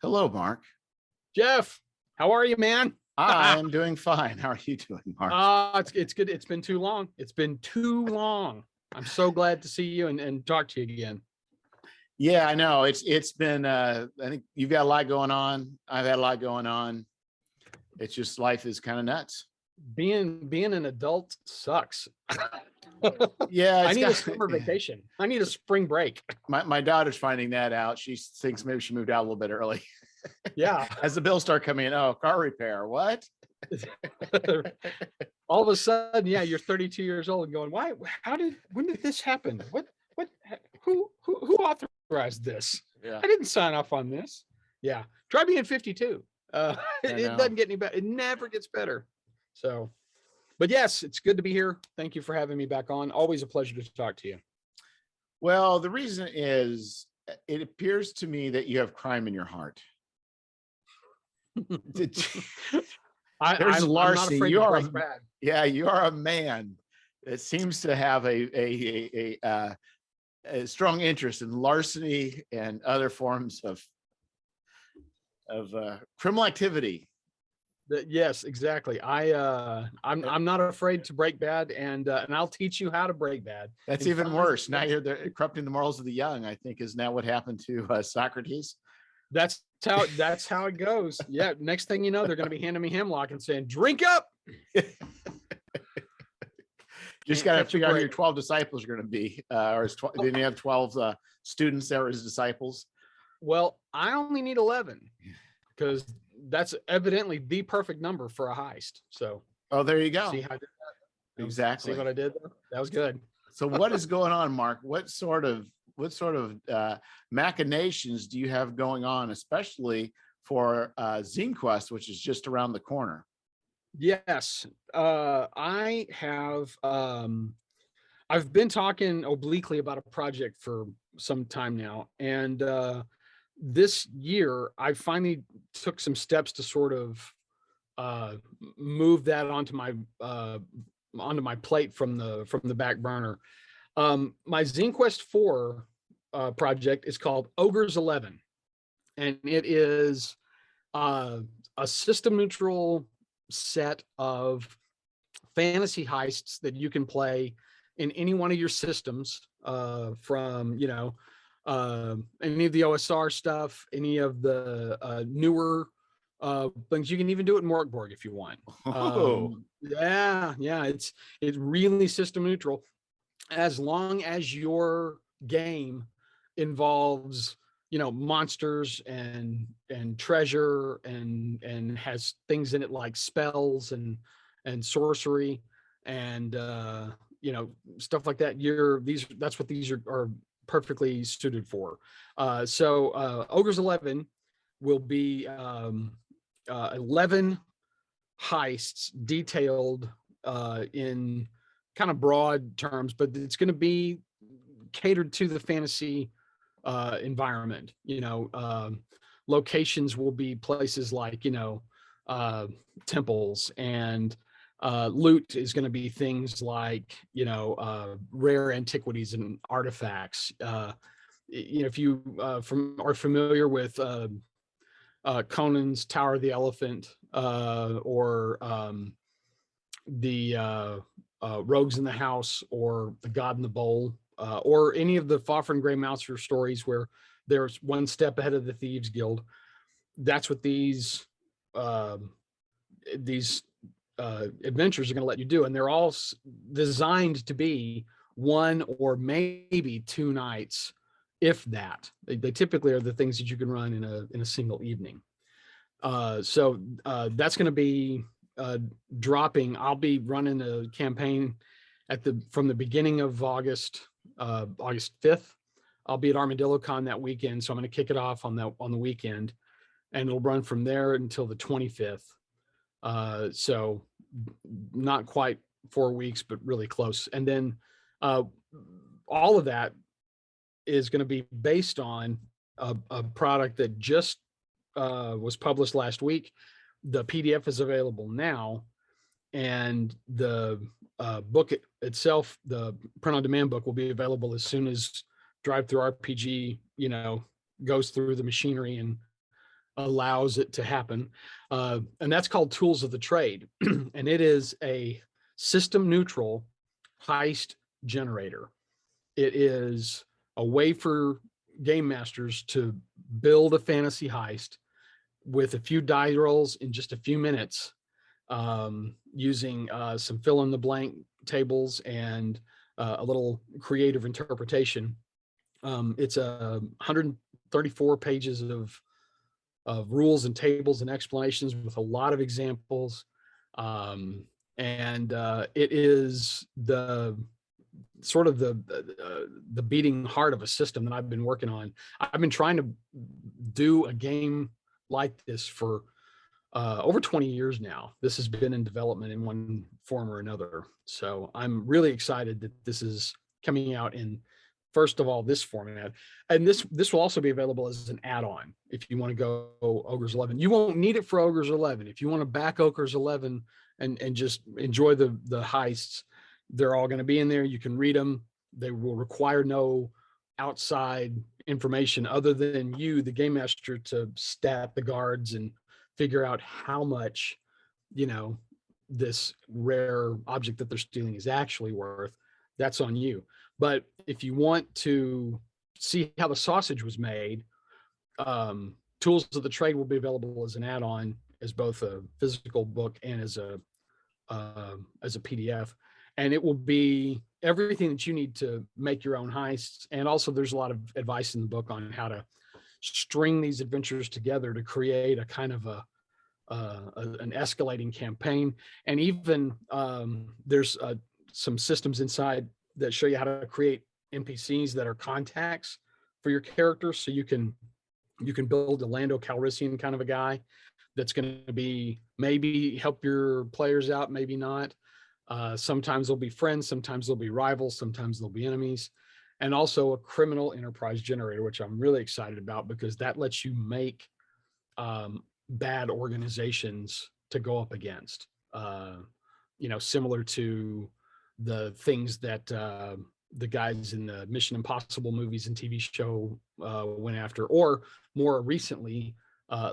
Hello, Mark. Jeff, how are you, man? I am doing fine. How are you doing, Mark? It's good. It's been too long. It's been too long. I'm so glad to see you and talk to you again. Yeah, I know. It's been I think you've got a lot going on. I've had a lot going on. It's just life is kind of nuts. Being an adult sucks. Yeah, I need a summer vacation. I need a spring break. My daughter's finding that out. She thinks maybe she moved out a little bit early. Yeah. As the bills start coming in, oh, car repair. What? All of a sudden, yeah, you're 32 years old and going, why? When did this happen? Who authorized this? Yeah. I didn't sign off on this. Yeah. Try being 52. It doesn't get any better. It never gets better. So, but yes, it's good to be here. Thank you for having me back on. Always a pleasure to talk to you. Well, the reason is it appears to me that you have crime in your heart. There's larceny. You are you are a man that seems to have a strong interest in larceny and other forms of criminal activity. Yes, exactly. I'm not afraid to break bad, and I'll teach you how to break bad. That's even worse. Now you're corrupting the morals of the young, I think, is now what happened to Socrates. That's how it goes. Yeah. Next thing you know, they're going to be handing me hemlock and saying, "Drink up." Just got to figure out who your 12 disciples are going to be, or then you have 12 students that were his disciples. Well, I only need 11 because that's evidently the perfect number for a heist. So, oh, there you go. See how I did that? Exactly. See what I did there? That was good. So, what is going on, Mark? What sort of machinations do you have going on, especially for ZineQuest, which is just around the corner? Yes, I have. I've been talking obliquely about a project for some time now, and this year I finally took some steps to sort of move that onto my plate from the back burner. My ZineQuest 4 project is called Ogre's 11, and it is a system neutral set of fantasy heists that you can play in any one of your systems, from any of the OSR stuff, any of the newer things. You can even do it in Morkborg if you want. Yeah, it's really system neutral, as long as your game involves monsters and treasure and has things in it like spells and sorcery and stuff like that. That's what these are perfectly suited for. So Ogre's 11 will be 11 heists detailed in kind of broad terms, but it's going to be catered to the fantasy environment. Locations will be places like temples, and loot is going to be things like rare antiquities and artifacts. If you are familiar with Conan's Tower of the Elephant, or the Rogues in the House, or the God in the Bowl, or any of the Fafhrd and Grey Mouser stories where there's one step ahead of the Thieves Guild, that's what these adventures are going to let you do. And they're all designed to be one or maybe two nights, if that. They typically are the things that you can run in a single evening. So that's going to be dropping. I'll be running a campaign from the beginning of August 5th. I'll be at ArmadilloCon that weekend, so I'm going to kick it off on the weekend, and it'll run from there until the 25th. So not quite 4 weeks, but really close. And then all of that is going to be based on a product that just was published last week. The PDF is available now, and the book itself, the print-on-demand book, will be available as soon as Drive-Thru RPG, goes through the machinery and allows it to happen. And that's called Tools of the Trade. And it is a system neutral heist generator. It is a way for game masters to build a fantasy heist with a few die rolls in just a few minutes, using some fill in the blank tables and a little creative interpretation. It's 134 pages of rules and tables and explanations with a lot of examples. And it is the sort of the beating heart of a system that I've been working on. I've been trying to do a game like this for over 20 years now. This has been in development in one form or another. So I'm really excited that this is coming out in, first of all, this format. And this will also be available as an add-on if you want to go Ogre's 11. You won't need it for Ogre's 11. If you want to back Ogre's 11 and just enjoy the heists, they're all going to be in there. You can read them. They will require no outside information other than you, the game master, to stat the guards and figure out how much, this rare object that they're stealing is actually worth. That's on you. But if you want to see how the sausage was made, Tools of the Trade will be available as an add-on, as both a physical book and as a PDF. And it will be everything that you need to make your own heists. And also there's a lot of advice in the book on how to string these adventures together to create a kind of an escalating campaign. And even there's some systems inside that show you how to create NPCs that are contacts for your character. So you can build a Lando Calrissian kind of a guy that's going to be maybe help your players out, maybe not. Sometimes they'll be friends, sometimes they'll be rivals, sometimes they'll be enemies. And also a criminal enterprise generator, which I'm really excited about because that lets you make bad organizations to go up against, similar to the things that the guys in the Mission Impossible movies and TV show went after, or more recently,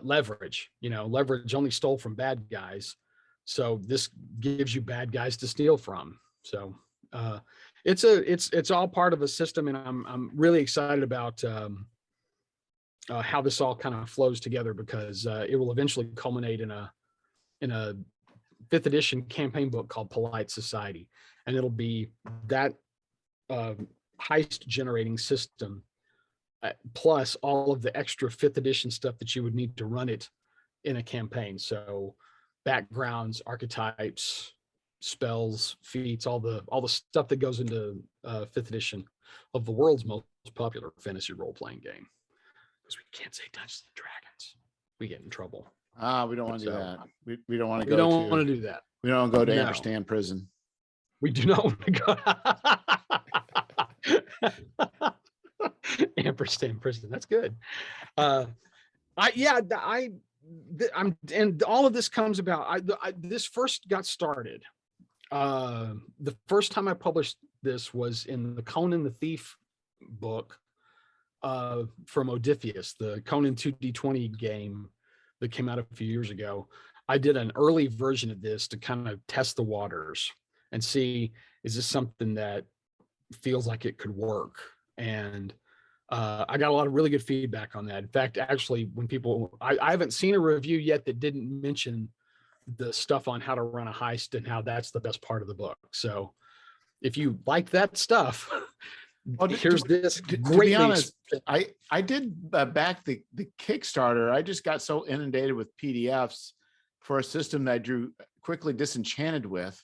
Leverage. Leverage only stole from bad guys. So this gives you bad guys to steal from. So it's all part of a system, and I'm really excited about how this all kind of flows together, because it will eventually culminate in a 5th edition campaign book called Polite Society, and it'll be that heist generating system plus all of the extra 5th edition stuff that you would need to run it in a campaign. So backgrounds, archetypes, spells, feats, all the stuff that goes into 5th edition of the world's most popular fantasy role-playing game. Because we can't say Dungeons and Dragons, we get in trouble. We don't want to do that. We don't want to go. We don't want to do that. We don't go to Ampersand Prison. We do not want to go. Ampersand Prison. That's good. And all of this comes about. This first got started. The first time I published this was in the Conan the Thief book from Odysseus, the Conan 2D20 game that came out a few years ago. I did an early version of this to kind of test the waters and see, is this something that feels like it could work? And I got a lot of really good feedback on that. In fact, actually, when people, I haven't seen a review yet that didn't mention the stuff on how to run a heist and how that's the best part of the book. So if you like that stuff, here's this great. To be honest, I did back the Kickstarter. I just got so inundated with PDFs for a system that I drew quickly disenchanted with.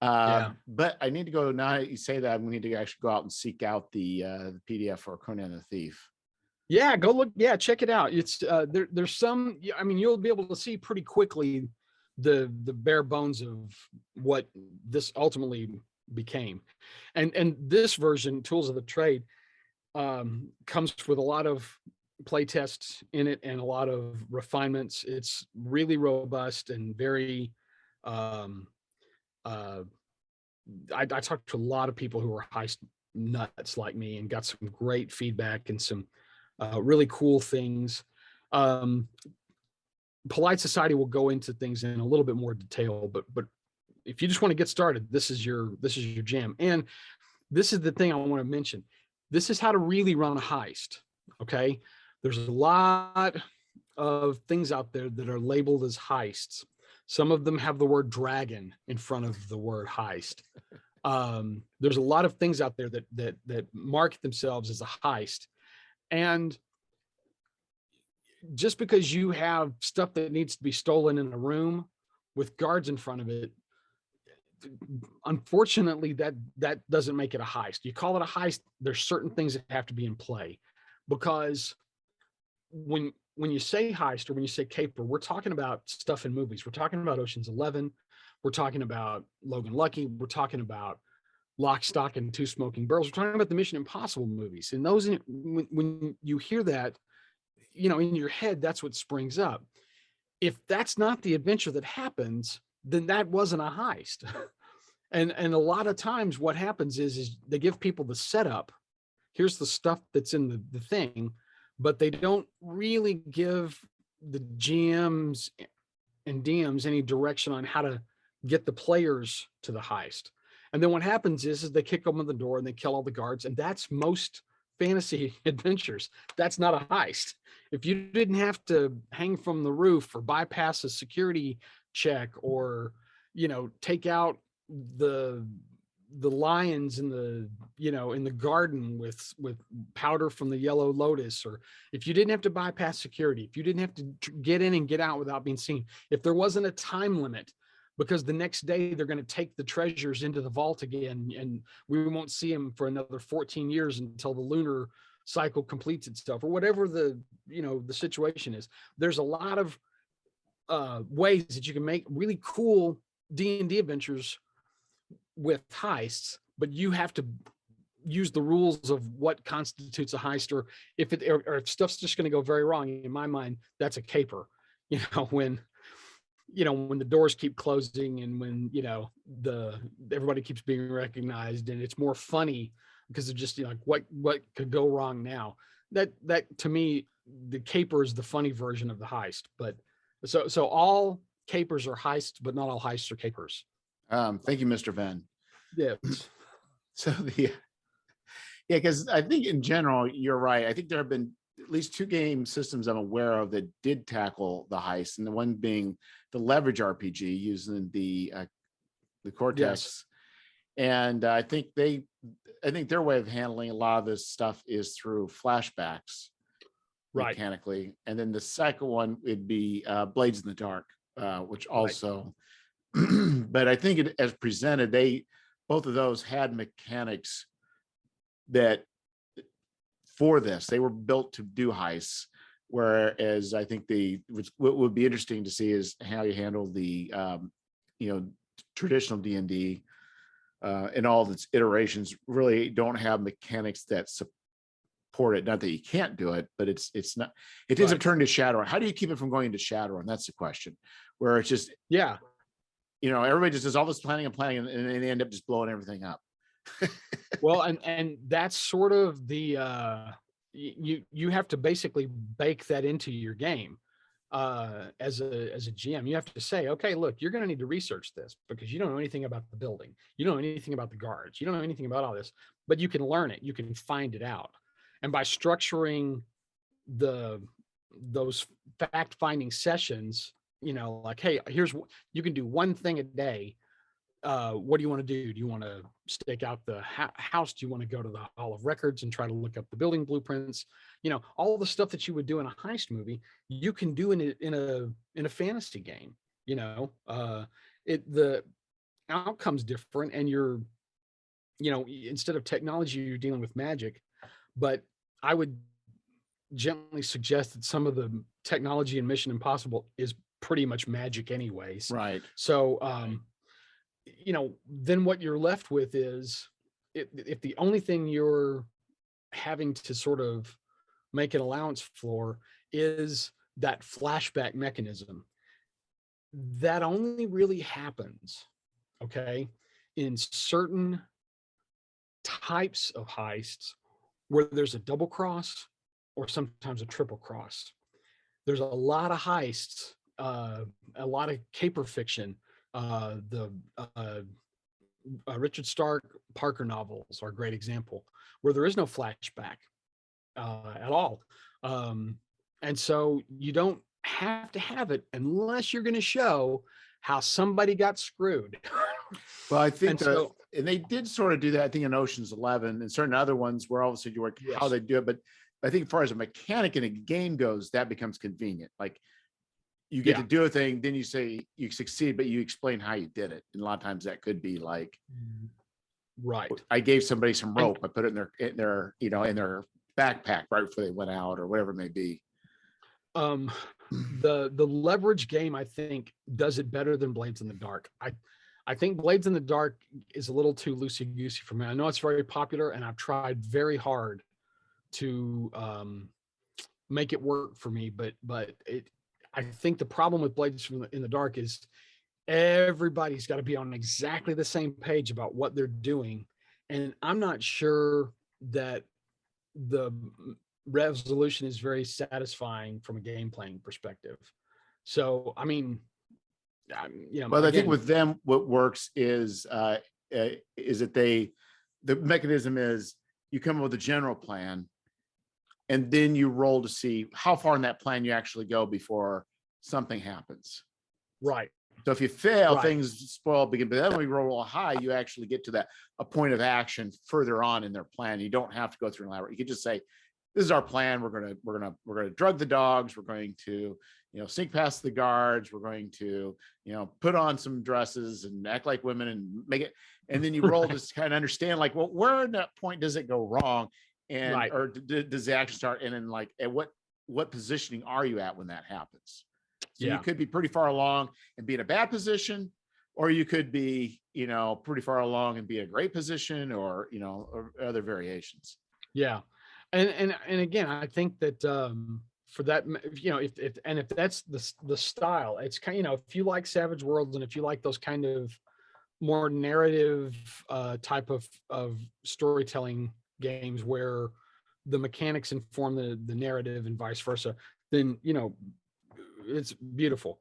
But I need to go, now you say that, we need to actually go out and seek out the PDF for Conan the Thief. Yeah, go look. Yeah, check it out. It's there's some, I mean, you'll be able to see pretty quickly the bare bones of what this ultimately became. And this version, Tools of the Trade, comes with a lot of play tests in it and a lot of refinements. It's really robust and very I talked to a lot of people who were heist nuts like me and got some great feedback and some really cool things. polite society will go into things in a little bit more detail, but if you just want to get started, this is your jam. And this is the thing I want to mention. This is how to really run a heist. Okay. There's a lot of things out there that are labeled as heists. Some of them have the word dragon in front of the word heist. There's a lot of things out there that market themselves as a heist. And just because you have stuff that needs to be stolen in a room with guards in front of it, unfortunately, that doesn't make it a heist. You call it a heist, there's certain things that have to be in play, because when you say heist or when you say caper, we're talking about stuff in movies. We're talking about Ocean's 11. We're talking about Logan Lucky. We're talking about Lock, Stock, and Two Smoking Barrels. We're talking about the Mission Impossible movies. And those, when you hear that, in your head, that's what springs up. If that's not the adventure that happens, then that wasn't a heist. And a lot of times what happens is they give people the setup. Here's the stuff that's in the thing, but they don't really give the GMs and DMs any direction on how to get the players to the heist. And then what happens is they kick them in the door and they kill all the guards. And that's most fantasy adventures. That's not a heist. If you didn't have to hang from the roof or bypass a security check or, take out the lions in the garden with powder from the Yellow Lotus, or if you didn't have to bypass security, if you didn't have to get in and get out without being seen, if there wasn't a time limit, because the next day they're going to take the treasures into the vault again and we won't see them for another 14 years until the lunar cycle completes itself, or whatever the situation is. There's a lot of ways that you can make really cool D&D adventures with heists, but you have to use the rules of what constitutes a heist, or if stuff's just going to go very wrong. In my mind, that's a caper. When the doors keep closing and when everybody keeps being recognized, and it's more funny because they're just like, what could go wrong now? That to me, the caper is the funny version of the heist. But so all capers are heists, but not all heists are capers. Thank you, Mr. Venn. Yes. So because I think in general, you're right. I think there have been at least 2 game systems I'm aware of that did tackle the heist, and the one being the Leverage RPG using the Cortex. Yes. And I think their way of handling a lot of this stuff is through flashbacks, right, mechanically. And then the second one would be Blades in the Dark, which also, right. But I think as presented, both of those had mechanics that for this, they were built to do heists. Whereas I think what would be interesting to see is how you handle the, traditional D&D and all its iterations really don't have mechanics that support it. Not that you can't do it, but it's not. It is a turn to Shadowrun. How do you keep it from going to Shadowrun? That's the question. Where it's just everybody just does all this planning and they end up just blowing everything up. Well, and that's sort of the you have to basically bake that into your game as a GM. You have to say, okay, look, you're going to need to research this because you don't know anything about the building, you don't know anything about the guards, you don't know anything about all this, but you can learn it, you can find it out. And by structuring those fact-finding sessions, like, hey, you can do one thing a day. What do you want to do? Do you want to stake out the house? Do you want to go to the Hall of Records and try to look up the building blueprints? All the stuff that you would do in a heist movie, you can do in a fantasy game. The outcome's different, and you're, instead of technology, you're dealing with magic. But I would gently suggest that some of the technology in Mission Impossible is pretty much magic anyways. Right. So, then what you're left with is if the only thing you're having to sort of make an allowance for is that flashback mechanism, that only really happens, okay, in certain types of heists where there's a double cross or sometimes a triple cross. There's a lot of heists a lot of caper fiction. The Richard Stark Parker novels are a great example where there is no flashback at all. And so you don't have to have it unless you're going to show how somebody got screwed. Well, I think and they did sort of do that, I think, in Ocean's 11 and certain other ones where obviously you work how Yes. they do it. But I think as far as a mechanic in a game goes, that becomes convenient. Like you get to do a thing, then you say you succeed, but you explain how you did it. And a lot of times that could be like, right. I gave somebody some rope, I put it in their in their backpack right before they went out or whatever it may be. The leverage game, I think, does it better than Blades in the Dark. I think Blades in the Dark is a little too loosey-goosey for me. I know it's very popular, and I've tried very hard to make it work for me, but I think the problem with Blades in the Dark is everybody's got to be on exactly the same page about what they're doing, and I'm not sure that the resolution is very satisfying from a game playing perspective. So, I mean, well, I think with them, what works is that the mechanism is you come up with a general plan, and then you roll to see how far in that plan you actually go before something happens. Right. So if you fail, things spoil begin. But then when we roll high, you actually get to a point of action further on in their plan. You don't have to go through an elaborate. You can just say, "This is our plan. We're gonna drug the dogs. We're going to sneak past the guards. We're going to put on some dresses and act like women and make it." And then you roll to kind of understand, like, well, where in that point does it go wrong, and or does the action start? And then like, at what positioning are you at when that happens? So you could be pretty far along and be in a bad position, or you could be, pretty far along and be in a great position, or, or other variations. Yeah. And again, I think that for that, if that's the style, it's kind of, if you like Savage Worlds and if you like those kind of more narrative type of storytelling games where the mechanics inform the narrative and vice versa, then it's beautiful.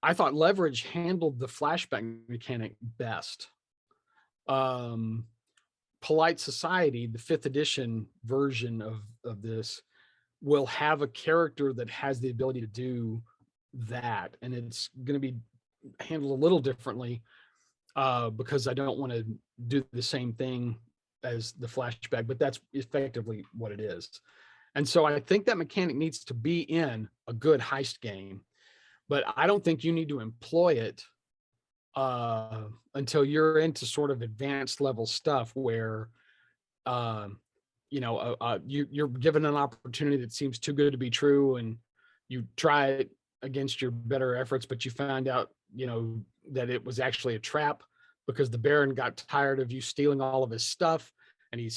I thought Leverage handled the flashback mechanic best. Polite Society, the 5th edition version of this, will have a character that has the ability to do that, and it's going to be handled a little differently because I don't want to do the same thing as the flashback, but that's effectively what it is. And so I think that mechanic needs to be in a good heist game, but I don't think you need to employ it until you're into sort of advanced level stuff where you're given an opportunity that seems too good to be true, and you try it against your better efforts, but you find out that it was actually a trap because the Baron got tired of you stealing all of his stuff, and he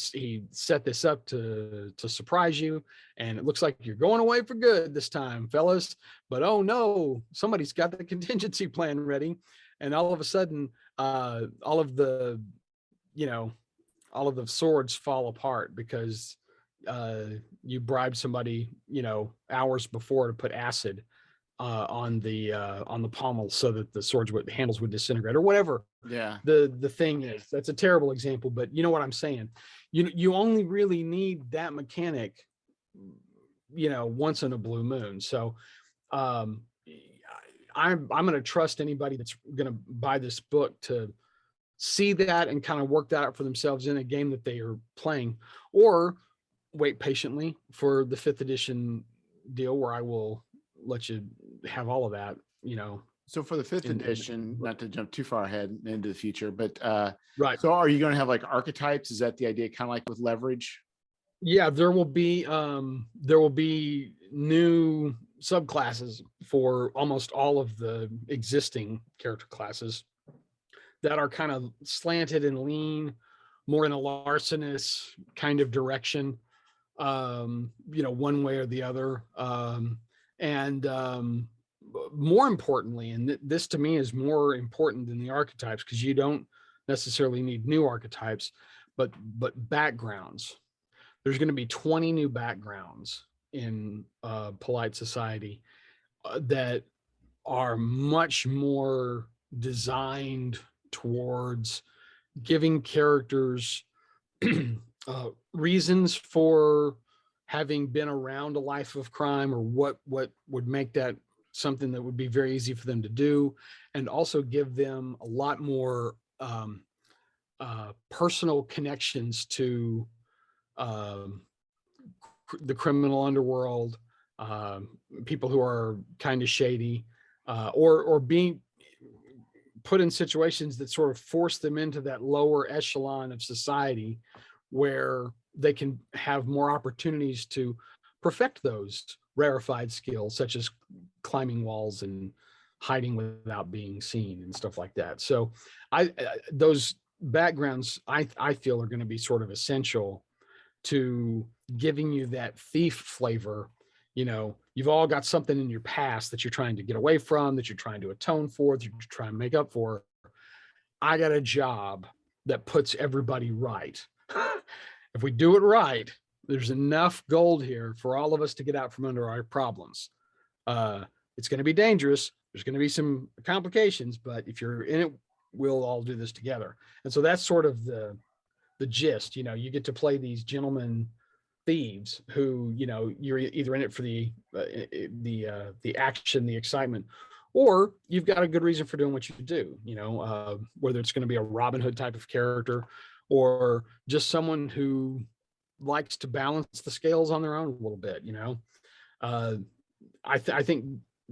set this up to surprise you, and it looks like you're going away for good this time, fellas. But oh no, somebody's got the contingency plan ready, and all of a sudden, all of the swords fall apart because you bribed somebody, hours before to put acid on the pommel so that the handles would disintegrate or whatever. Yeah. The thing is, that's a terrible example, but you know what I'm saying. You only really need that mechanic, once in a blue moon. So I'm going to trust anybody that's going to buy this book to see that and kind of work that out for themselves in a game that they are playing, or wait patiently for the 5th edition deal where I will let you have all of that, So for the 5th edition, not to jump too far ahead into the future, but right. So are you going to have like archetypes? Is that the idea, kind of like with Leverage? Yeah, there will be new subclasses for almost all of the existing character classes that are kind of slanted and lean more in a larcenous kind of direction, one way or the other. And more importantly, and this to me is more important than the archetypes, because you don't necessarily need new archetypes, but backgrounds. There's going to be 20 new backgrounds in Polite Society that are much more designed towards giving characters reasons for having been around a life of crime, or what would make that something that would be very easy for them to do, and also give them a lot more personal connections to um, the criminal underworld, people who are kind of shady, or being put in situations that sort of force them into that lower echelon of society, where they can have more opportunities to perfect those rarefied skills, such as climbing walls and hiding without being seen and stuff like that. So those backgrounds I feel are going to be sort of essential to giving you that thief flavor. You've all got something in your past that you're trying to get away from, that you're trying to atone for, that you're trying to make up for. I got a job that puts everybody right. If we do it right, there's enough gold here for all of us to get out from under our problems. It's going to be dangerous. There's going to be some complications, but if you're in it, we'll all do this together. And so that's sort of the gist. You get to play these gentlemen thieves who, you're either in it for the action, the excitement, or you've got a good reason for doing what you do. Whether it's going to be a Robin Hood type of character, or just someone who likes to balance the scales on their own a little bit. I think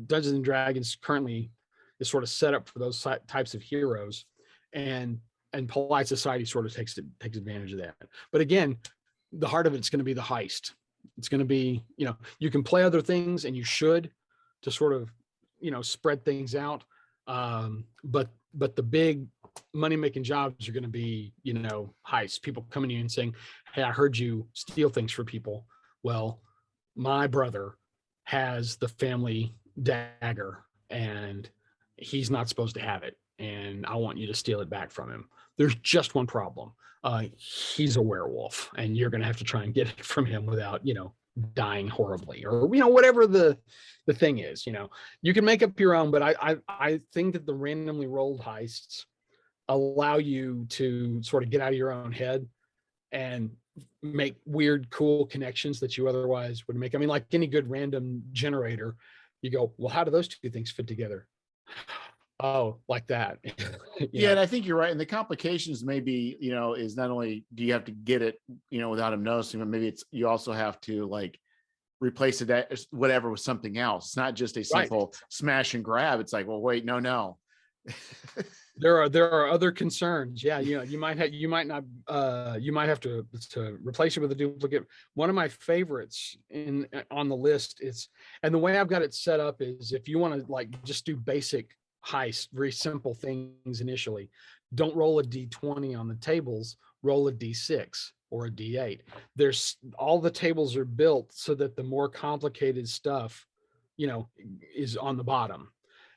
Dungeons and Dragons currently is sort of set up for those types of heroes, and polite society sort of takes advantage of that. But again, the heart of it's going to be the heist. It's going to be, you can play other things, and you should, to sort of, spread things out. But the big money making jobs are going to be, heists, people coming to you and saying, hey, I heard you steal things for people. Well, my brother has the family dagger and he's not supposed to have it, and I want you to steal it back from him. There's just one problem. He's a werewolf, and you're going to have to try and get it from him without, dying horribly, or, whatever the thing is. You can make up your own, but I think that the randomly rolled heists allow you to sort of get out of your own head and make weird, cool connections that you otherwise would make. I mean, like any good random generator, you go, well, how do those two things fit together? Oh, like that. Yeah, and I think you're right. And the complications maybe, is not only do you have to get it, without him noticing, but maybe it's, you also have to like replace it, whatever, with something else. It's not just a simple smash and grab. It's like, well, wait, no. There are other concerns. Yeah, you might have to replace it with a duplicate. One of my favorites on the list is, and the way I've got it set up is, if you want to like just do basic heist, very simple things initially, don't roll a d20 on the tables, roll a d6 or a d8. There's, all the tables are built so that the more complicated stuff, is on the bottom.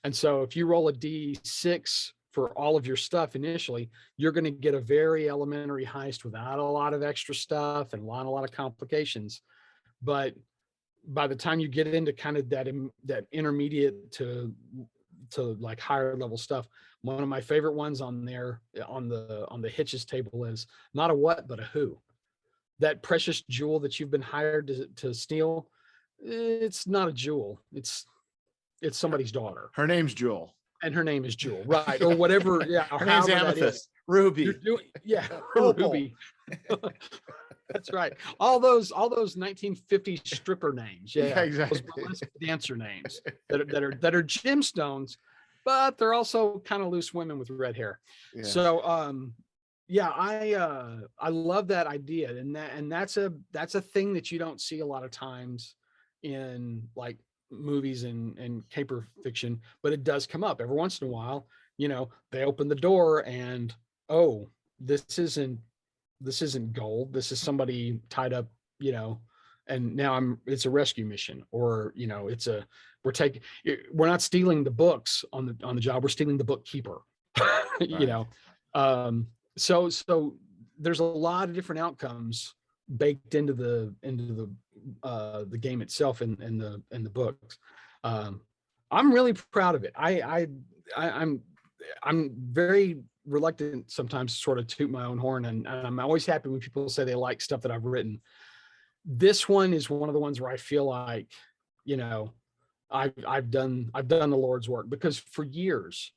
And so if you roll a d6 for all of your stuff initially, you're going to get a very elementary heist without a lot of extra stuff and not a lot of complications. But by the time you get into kind of that intermediate to like higher level stuff, one of my favorite ones on there on the hitches table is not a what, but a who. That precious jewel that you've been hired to steal, it's not a jewel. It's somebody's daughter. Her name's Jewel. And her name is Jewel, right? Or whatever. Yeah. Her name's Amethyst. Ruby. Ruby. That's right. All those 1950s stripper names. Yeah, exactly. Those burlesque dancer names that are gemstones, but they're also kind of loose women with red hair. Yeah. So I love that idea, and that's a thing that you don't see a lot of times in like movies and caper fiction, but it does come up every once in a while. They open the door and, oh, this isn't gold. This is somebody tied up, and now it's a rescue mission, or, we're not stealing the books on the job. We're stealing the bookkeeper, right. So there's a lot of different outcomes baked into the game itself and the books. I'm really proud of it. I'm very reluctant sometimes to sort of toot my own horn, and I'm always happy when people say they like stuff that I've written. This one is one of the ones where I feel like, you know, I've done the Lord's work, because for years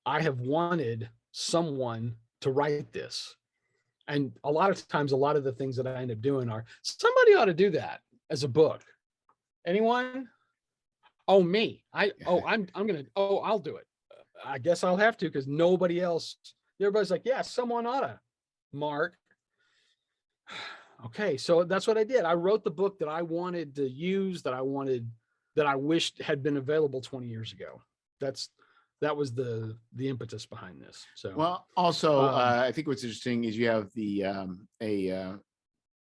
I have wanted someone to write this. And a lot of times, a lot of the things that I end up doing are, somebody ought to do that as a book. Anyone? Oh, me. I'm gonna, I'll do it. I guess I'll have to, because nobody else, everybody's like, yeah, someone oughta, Mark. Okay, so that's what I did. I wrote the book that I wanted to use, that I wished had been available 20 years ago. That was the impetus behind this. So, Well, also, um, I think what's interesting is you have I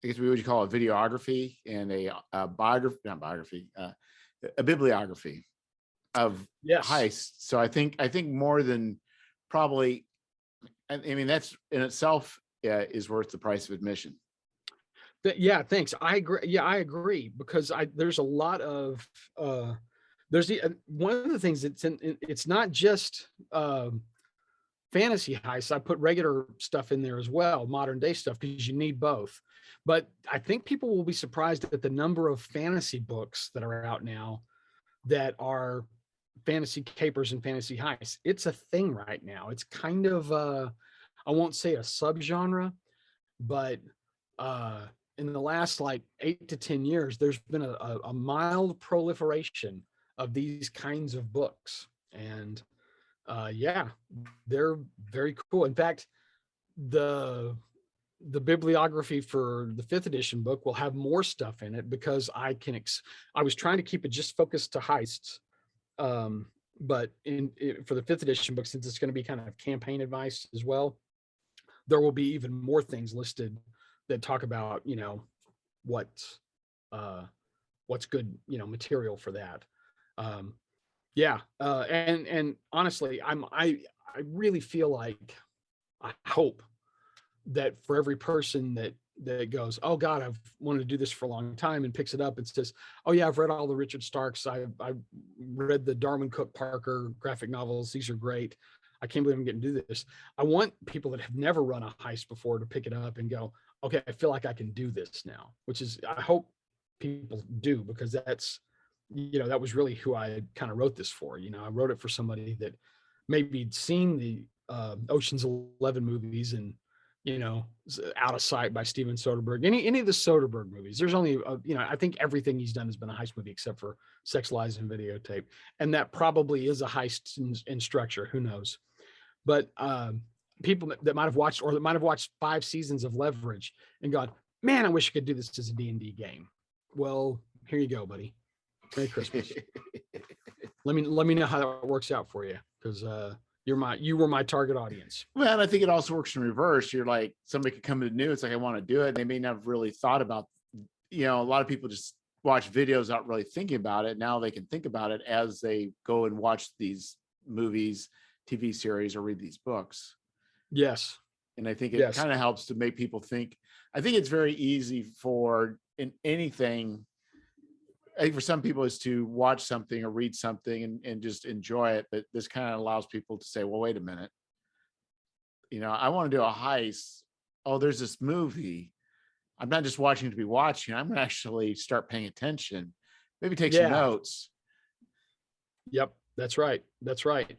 guess we would call it videography and not biography, a bibliography of yes. heists. So I think more than probably, I mean, that's in itself is worth the price of admission. Yeah, thanks. I agree. Yeah, I agree, because there's a lot of there's one of the things that's it's not just fantasy heists. I put regular stuff in there as well, modern day stuff, because you need both. But I think people will be surprised at the number of fantasy books that are out now that are fantasy capers and fantasy heists. It's a thing right now. It's kind of I won't say a subgenre, but uh in the last like 8 to 10 years, there's been a mild proliferation of these kinds of books. And yeah, they're very cool. In fact, the bibliography for the 5th edition book will have more stuff in it, because I was trying to keep it just focused to heists. But for the 5th edition book, since it's going to be kind of campaign advice as well, there will be even more things listed that talk about, what what's good, material for that. Um, yeah, and honestly, I really feel like, I hope that for every person that goes, oh God, I've wanted to do this for a long time, and picks it up and says, oh yeah, I've read all the Richard Starks, I read the Darwin Cook Parker graphic novels, these are great, I can't believe I'm getting to do this. I want people that have never run a heist before to pick it up and go, okay, I feel like I can do this now, which is, I hope people do, because that was really who I kind of wrote this for. I wrote it for somebody that maybe would seen the Ocean's 11 movies, and Out of Sight by Steven Soderbergh, any of the Soderbergh movies. There's only I think everything he's done has been a heist movie except for Sex, Lies, and Videotape, and that probably is a heist in structure, who knows. But people that might have watched, or that might have watched 5 seasons of Leverage and gone, man, I wish I could do this as a D&D game. Well, here you go, buddy. Merry Christmas. Let me know how that works out for you, because you were my target audience. Well, I think it also works in reverse. You're like, somebody could come to new, it's like, I want to do it. They may not have really thought about, a lot of people just watch videos not really thinking about it. Now they can think about it as they go and watch these movies, TV series, or read these books. Yes. And I think it kind of helps to make people think. I think it's very easy for in anything, I think for some people, is to watch something or read something and just enjoy it. But this kind of allows people to say, well, wait a minute. I want to do a heist. Oh, there's this movie. I'm not just watching to be watching. I'm going to actually start paying attention, maybe take some notes. Yep. That's right. That's right.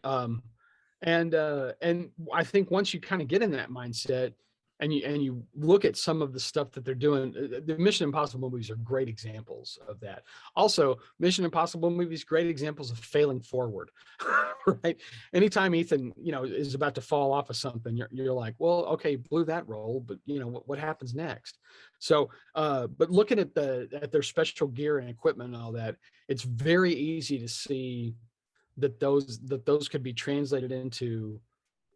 And I think once you kind of get in that mindset, and you look at some of the stuff that they're doing, the Mission Impossible movies are great examples of that. Also, Mission Impossible movies, great examples of failing forward, right? Anytime Ethan, is about to fall off of something, you're like, well, okay, blew that roll, but what happens next? So, but looking at their special gear and equipment and all that, it's very easy to see that those could be translated into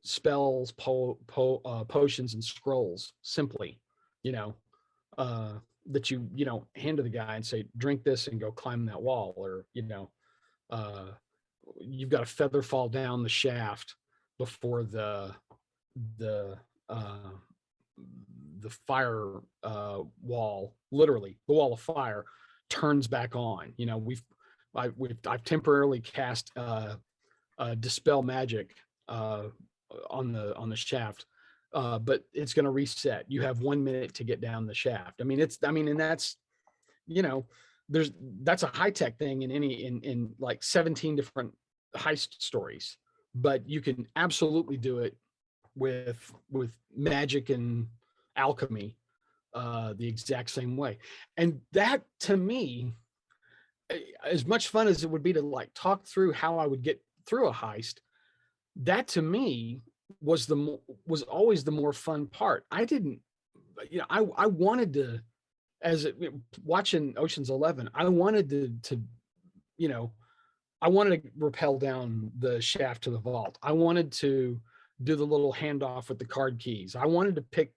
spells, potions, and scrolls simply, that you hand to the guy and say, drink this and go climb that wall, or you've got a feather fall down the shaft before the fire wall, literally the wall of fire, turns back on. I've temporarily cast dispel magic on the shaft, but it's going to reset. You have 1 minute to get down the shaft. And that's, you know, that's a high tech thing in like 17 different heist stories, but you can absolutely do it with magic and alchemy the exact same way. And that, to me, as much fun as it would be to like talk through how I would get through a heist, that to me was was always the more fun part. I didn't, I wanted to, watching Ocean's 11, I wanted to, you know, I wanted to rappel down the shaft to the vault. I wanted to do the little handoff with the card keys. I wanted to pick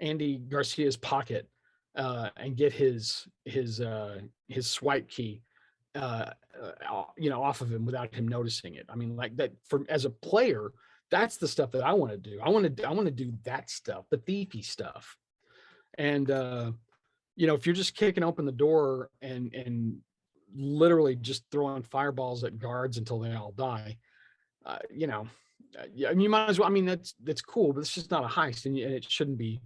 Andy Garcia's pocket and get his swipe key, off of him without him noticing it. I mean, like that, as a player, that's the stuff that I want to do. I want to do that stuff, the thiefy stuff. And if you're just kicking open the door and literally just throwing fireballs at guards until they all die, yeah, and you might as well. I mean, that's cool, but it's just not a heist, and it shouldn't be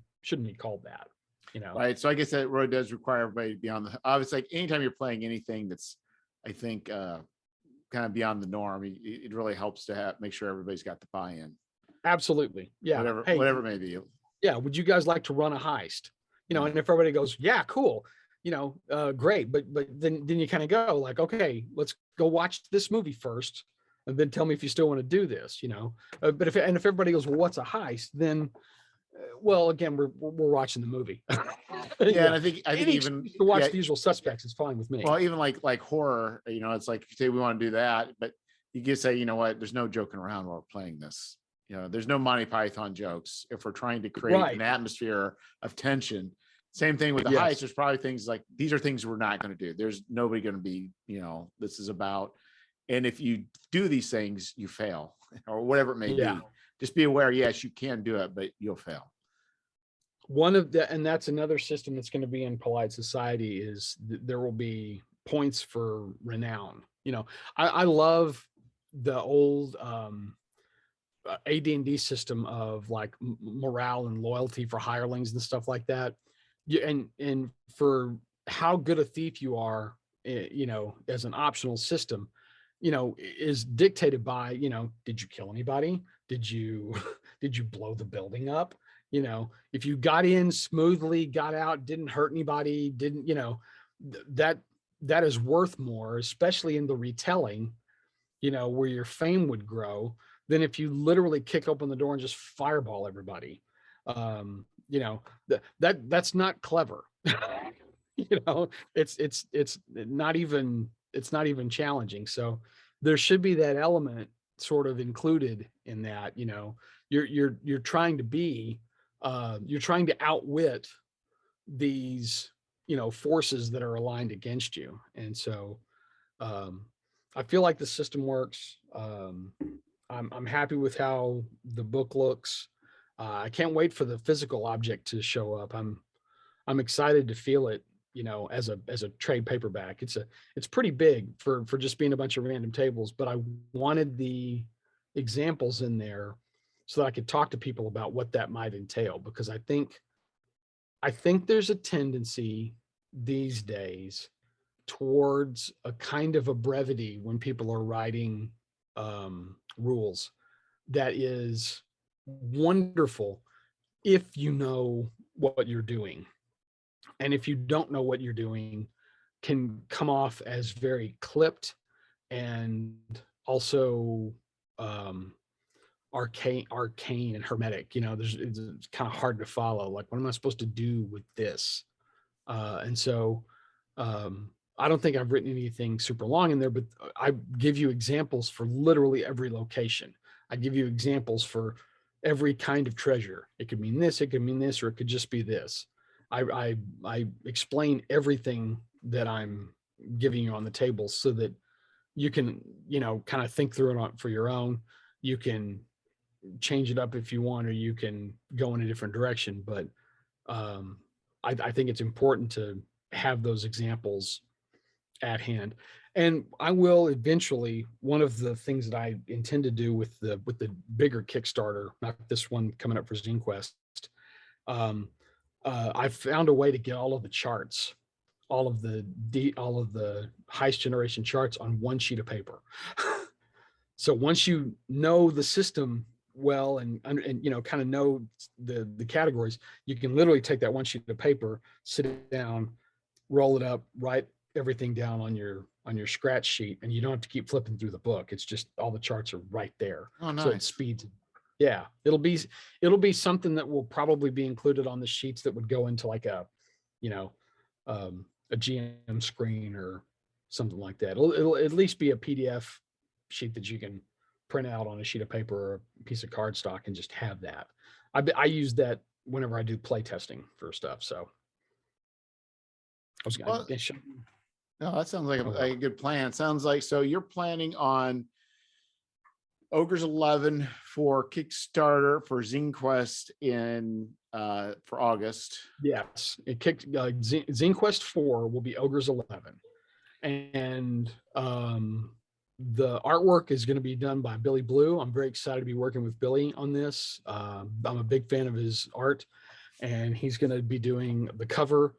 called that. Right. So I guess that really does require everybody to be on the. Obviously, like anytime you're playing anything that's, I think, kind of beyond the norm, it really helps to make sure everybody's got the buy-in. Absolutely, yeah. Whatever it may be. Yeah. Would you guys like to run a heist? And if everybody goes, yeah, cool, great. But then you kind of go like, okay, let's go watch this movie first, and then tell me if you still want to do this. But if everybody goes, well, what's a heist? Then, well, again, we're watching the movie. Yeah, and I think even to watch The Usual Suspects is fine with me. Well, even like horror, it's like, you say we want to do that, but you just say, you know what, there's no joking around while we're playing this. There's no Monty Python jokes. If we're trying to create an atmosphere of tension, same thing with the heist. There's probably things like, these are things we're not going to do. There's nobody going to be, this is about, and if you do these things, you fail or whatever it may be. Just be aware, yes, you can do it, but you'll fail. And that's another system that's going to be in polite society is there will be points for renown. I love the old AD&D system of like morale and loyalty for hirelings and stuff like that. And for how good a thief you are, as an optional system, is dictated by, did you kill anybody? Did you blow the building up? If you got in smoothly, got out, didn't hurt anybody, that is worth more, especially in the retelling, where your fame would grow, than if you literally kick open the door and just fireball everybody. That's not clever. It's not even challenging. So there should be that element sort of included in that. You're trying to be, you're trying to outwit these, forces that are aligned against you. And so I feel like the system works. I'm happy with how the book looks. I can't wait for the physical object to show up. I'm excited to feel it, as a trade paperback. It's pretty big for just being a bunch of random tables, but I wanted the examples in there so that I could talk to people about what that might entail, because I think there's a tendency these days towards a kind of a brevity when people are writing rules that is wonderful if you know what you're doing. And if you don't know what you're doing, can come off as very clipped and also arcane and hermetic. It's kind of hard to follow. Like, what am I supposed to do with this? And so I don't think I've written anything super long in there, but I give you examples for literally every location. I give you examples for every kind of treasure. It could mean this, it could mean this, or it could just be this. I explain everything that I'm giving you on the table so that you can, kind of think through it for your own. You can change it up if you want, or you can go in a different direction. But I think it's important to have those examples at hand. And I will eventually, one of the things that I intend to do with the bigger Kickstarter, not this one coming up for ZineQuest, I've found a way to get all of the charts, all of the heist generation charts on one sheet of paper. So once you know the system well and kind of know the categories, you can literally take that one sheet of paper, sit it down, roll it up, write everything down on your scratch sheet, and you don't have to keep flipping through the book. It's just all the charts are right there. Oh, nice. So it speeds. Yeah, it'll be something that will probably be included on the sheets that would go into like a GM screen or something like that. It'll at least be a PDF sheet that you can print out on a sheet of paper or a piece of cardstock and just have that. I use that whenever I do play testing for stuff. So I was going to. No, that sounds like a good plan. Sounds like, so you're planning on Ogre's 11 for Kickstarter for ZineQuest for August. Yes, it kicked ZineQuest 4 will be Ogre's 11, and the artwork is going to be done by Billy Blue. I'm very excited to be working with Billy on this. I'm a big fan of his art, and he's going to be doing the cover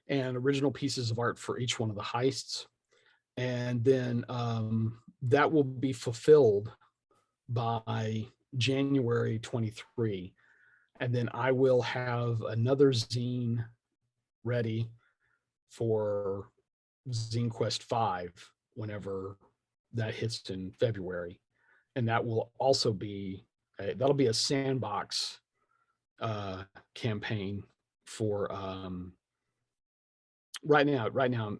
and original pieces of art for each one of the heists, and then that will be fulfilled by January 23. And then I will have another zine ready for ZineQuest 5 whenever that hits in February. And that will also be, that'll be a sandbox campaign for, right now,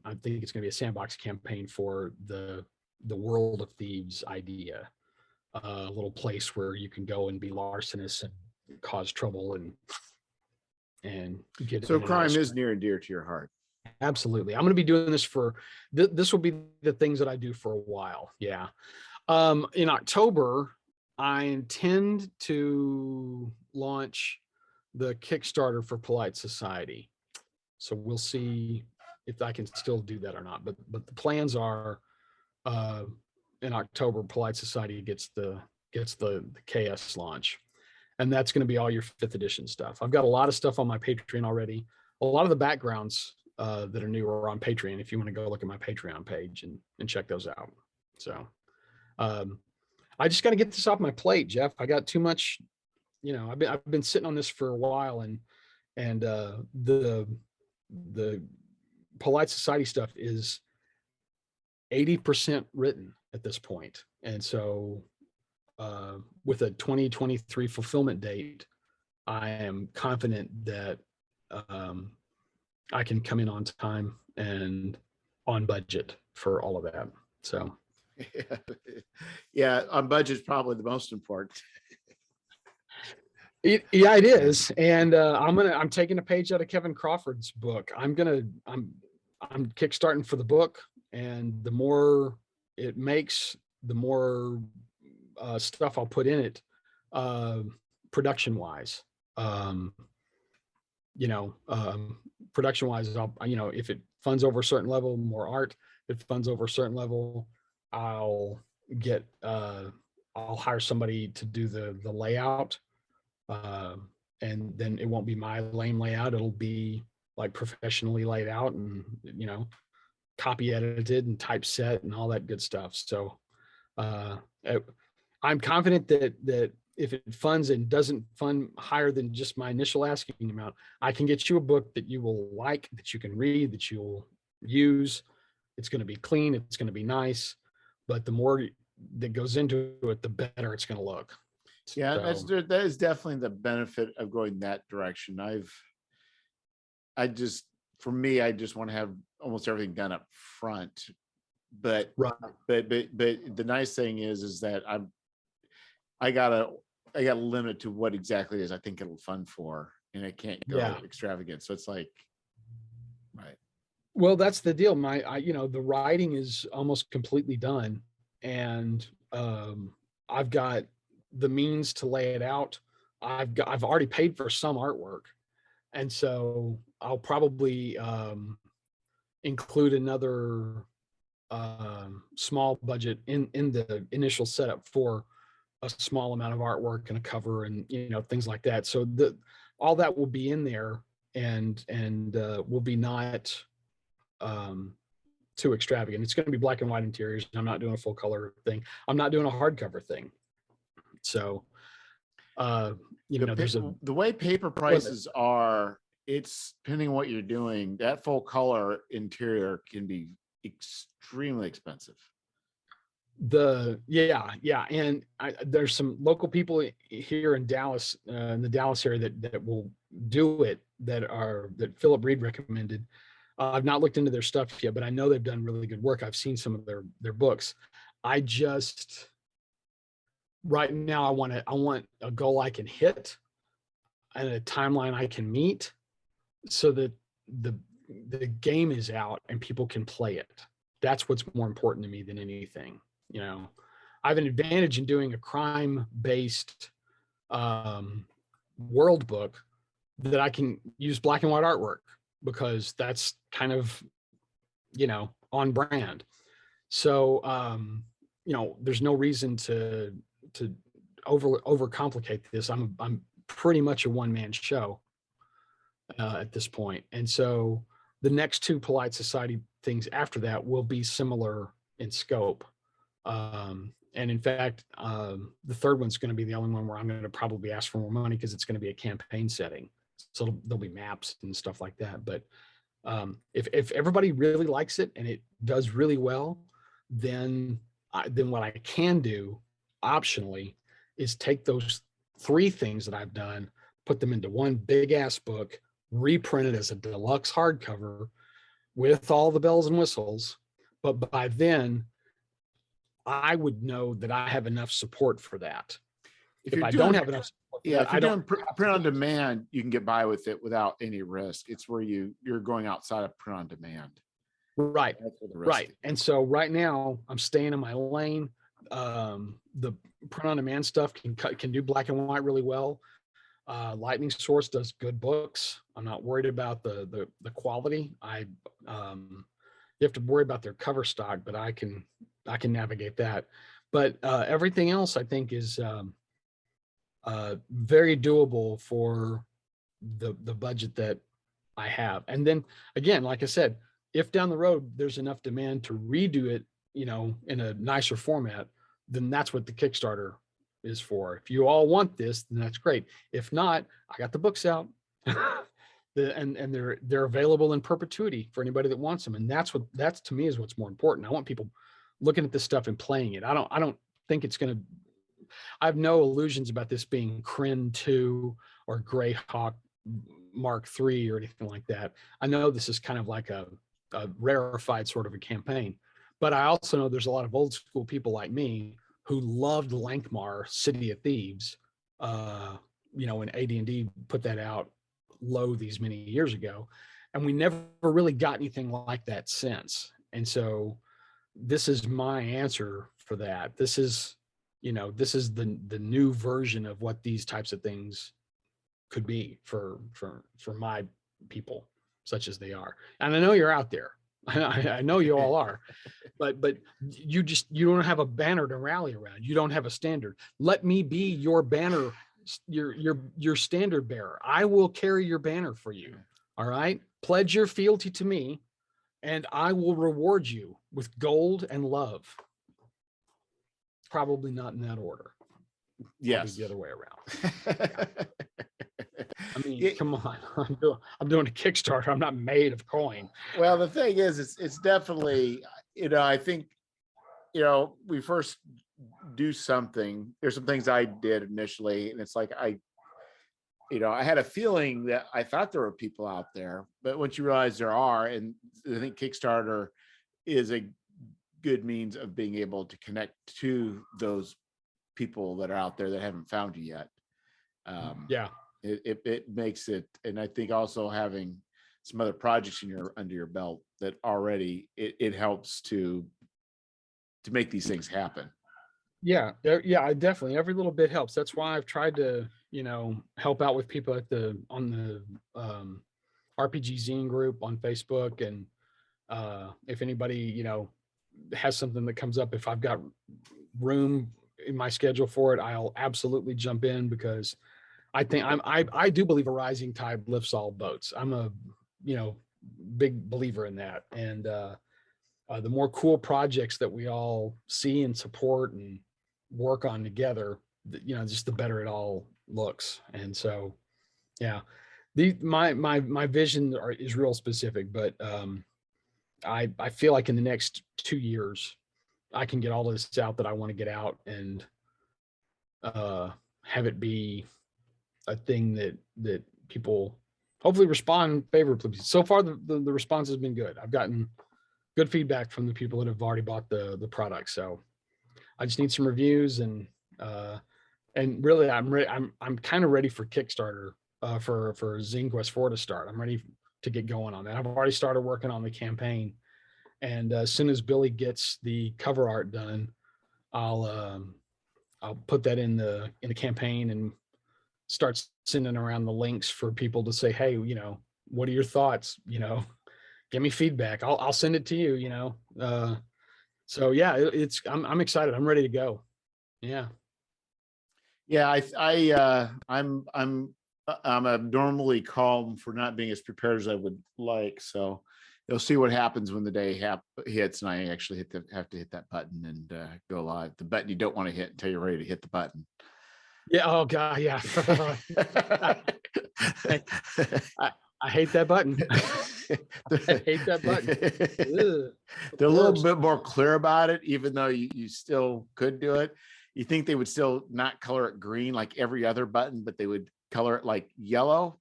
I think it's going to be a sandbox campaign for the World of Thieves idea. A little place where you can go and be larcenous and cause trouble and get. So crime is near and dear to your heart. Absolutely. I'm going to be doing this for this will be the things that I do for a while. Yeah. In October, I intend to launch the Kickstarter for Polite Society. So we'll see if I can still do that or not. But the plans are in October, Polite Society gets the KS launch, and that's going to be all your 5th edition stuff. I've got a lot of stuff on my Patreon already. A lot of the backgrounds that are new are on Patreon. If you want to go look at my Patreon page and check those out. So I just got to get this off my plate, Jeff. I got too much. I've been sitting on this for a while, and the Polite Society stuff is 80% written at this point. And so with a 2023 fulfillment date, I am confident that I can come in on time and on budget for all of that. So yeah, on budget is probably the most important. It is. And I'm taking a page out of Kevin Crawford's book. I'm kickstarting for the book, and the more it makes, the more stuff I'll put in it, production wise. Production wise, if it funds over a certain level, more art. If it funds over a certain level, I'll hire somebody to do the layout. And then it won't be my lame layout. It'll be like professionally laid out and, copy edited and typeset and all that good stuff. So I'm confident that if it funds and doesn't fund higher than just my initial asking amount, I can get you a book that you will like, that you can read, that you'll use. It's going to be clean. It's going to be nice. But the more that goes into it, the better it's going to look. Yeah, so, that is definitely the benefit of going that direction. I just want to have almost everything done up front. But right. but the nice thing is that I got a limit to what exactly it is I think it'll fund for, and it can't go extravagant. So it's like, right. Well, that's the deal. The writing is almost completely done, and I've got the means to lay it out. I've already paid for some artwork, and so I'll probably include another small budget in the initial setup for a small amount of artwork and a cover and things like that. So all that will be in there, and will be not too extravagant. It's going to be black and white interiors. I'm not doing a full color thing. I'm not doing a hardcover thing. So there's the way paper prices are, it's depending on what you're doing, that full color interior can be extremely expensive. Yeah. And there's some local people here in Dallas, in the Dallas area that will do it, that Philip Reed recommended. I've not looked into their stuff yet, but I know they've done really good work. I've seen some of their books. Right now I want a goal I can hit and a timeline I can meet, so that the game is out and people can play it. That's what's more important to me than anything. I have an advantage in doing a crime-based world book, that I can use black and white artwork, because that's kind of on brand. So there's no reason to overcomplicate this. I'm pretty much a one-man show at this point. And so the next two Polite Society things after that will be similar in scope. And in fact, the third one's going to be the only one where I'm going to probably ask for more money, because it's going to be a campaign setting. So there'll be maps and stuff like that. But if everybody really likes it and it does really well, then what I can do optionally is take those three things that I've done, put them into one big ass book, reprint it as a deluxe hardcover with all the bells and whistles. But by then, I would know that I have enough support for that. If I don't have enough support for that, if you're doing print on demand, you can get by with it without any risk. It's where you're going outside of print on demand. Right. Right. And so right now I'm staying in my lane. The print on demand stuff can do black and white really well. Lightning Source does good books. I'm not worried about the quality. You have to worry about their cover stock, but I can navigate that. But everything else I think is very doable for the budget that I have. And then again, like I said, if down the road there's enough demand to redo it, in a nicer format, then that's what the Kickstarter is for. If you all want this, then that's great. If not, I got the books out. And they're available in perpetuity for anybody that wants them. And that's to me is what's more important. I want people looking at this stuff and playing it. I don't think it's going to, I have no illusions about this being Kryn 2 or Greyhawk Mark 3 or anything like that. I know this is kind of like a rarefied sort of a campaign, but I also know there's a lot of old school people like me who loved Lankmar City of Thieves, when AD&D put that out low these many years ago, and we never really got anything like that since. And so this is my answer for that. This is the new version of what these types of things could be for my people, such as they are. And I know you're out there. I know you all are, but you don't have a banner to rally around. You don't have a standard. Let me be your banner, your standard bearer. I will carry your banner for you. All right. Pledge your fealty to me, and I will reward you with gold and love. Probably not in that order. Yes. Probably the other way around. I mean, come on. I'm doing a Kickstarter. I'm not made of coin. Well, the thing is, it's definitely, I think, we first do something. There's some things I did initially, and it's like I had a feeling that I thought there were people out there, but once you realize there are, and I think Kickstarter is a good means of being able to connect to those people that are out there that haven't found you yet. It makes it, and I think also having some other projects under your belt that already it helps to make these things happen. Yeah, definitely. Every little bit helps. That's why I've tried to, help out with people on the RPG Zine group on Facebook. And if anybody, has something that comes up, if I've got room in my schedule for it, I'll absolutely jump in, because I think I do believe a rising tide lifts all boats. I'm a, big believer in that. And the more cool projects that we all see and support and work on together, just the better it all looks. And so, yeah, my vision is real specific, but I feel like in the next 2 years, I can get all this out that I want to get out, and have it be a thing that people hopefully respond favorably. So far, the response has been good. I've gotten good feedback from the people that have already bought the product. So I just need some reviews, and really I'm kind of ready for Kickstarter for ZineQuest 4 to start. I'm ready to get going on that. I've already started working on the campaign, and as soon as Billy gets the cover art done, I'll put that in the campaign and start sending around the links for people to say, hey, what are your thoughts? Give me feedback. I'll send it to you. So yeah, I'm excited. I'm ready to go. Yeah. Yeah, I'm abnormally calm for not being as prepared as I would like. So you'll see what happens when the day hits and I actually have to hit that button and go live. The button you don't want to hit until you're ready to hit the button. Yeah. Oh God. Yeah. I hate that button. I hate that button. They're a little bit more clear about it, even though you still could do it. You think they would still not color it green like every other button, but they would color it like yellow?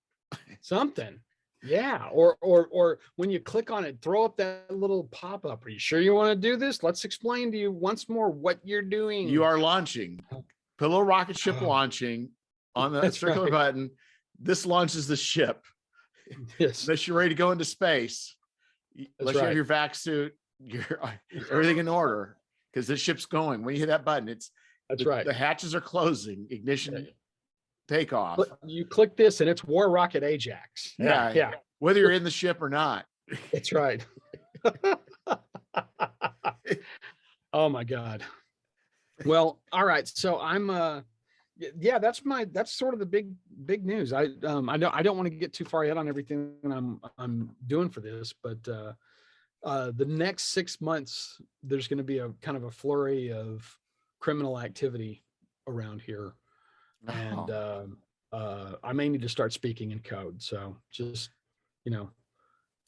Something. Yeah. Or when you click on it, throw up that little pop-up. Are you sure you want to do this? Let's explain to you once more what you're doing. You are launching. Put a little rocket ship launching on the circular button. This launches the ship. Yes. Unless you're ready to go into space. Unless you have your vac suit, everything in order, because the ship's going. When you hit that button, that's right. The hatches are closing, ignition, takeoff. You click this and it's War Rocket Ajax. Yeah. Whether you're in the ship or not. That's right. Oh my God. Well, all right. So I'm that's sort of the big news. I don't want to get too far ahead on everything I'm doing for this, but the next 6 months there's going to be a kind of a flurry of criminal activity around here. And I may need to start speaking in code. So just, if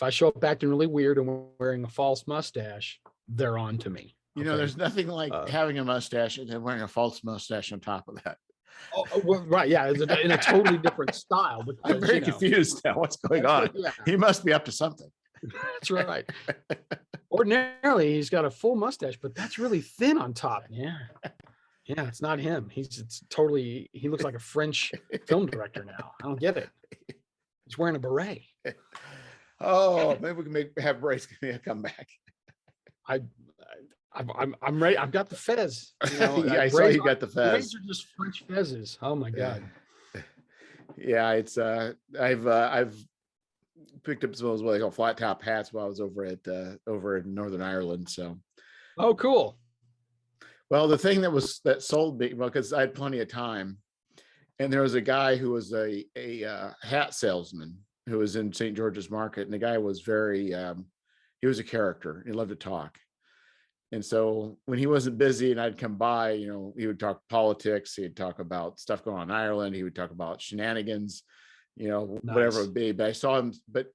I show up acting really weird and wearing a false mustache, they're on to me. Okay? There's nothing like having a mustache and then wearing a false mustache on top of that. Oh, well, right. Yeah. It's in a totally different style. Because, I'm very confused now. What's going on? Yeah. He must be up to something. That's right. Ordinarily, he's got a full mustache, but that's really thin on top. Yeah. Yeah, it's not him. He looks like a French film director now. I don't get it. He's wearing a beret. Oh, maybe we can have Bryce come back. I'm ready. I've got the fez. I saw you got the fez. Berets are just French fezzes. Oh my God. Yeah, it's I've picked up some of those what they call flat top hats while I was over in Northern Ireland. So, oh, cool. Well, the thing that sold me, because I had plenty of time, and there was a guy who was a hat salesman who was in St. George's Market, and the guy was he was a character. He loved to talk. And so when he wasn't busy and I'd come by, he would talk politics. He'd talk about stuff going on in Ireland. He would talk about shenanigans, whatever it would be. But I saw him, but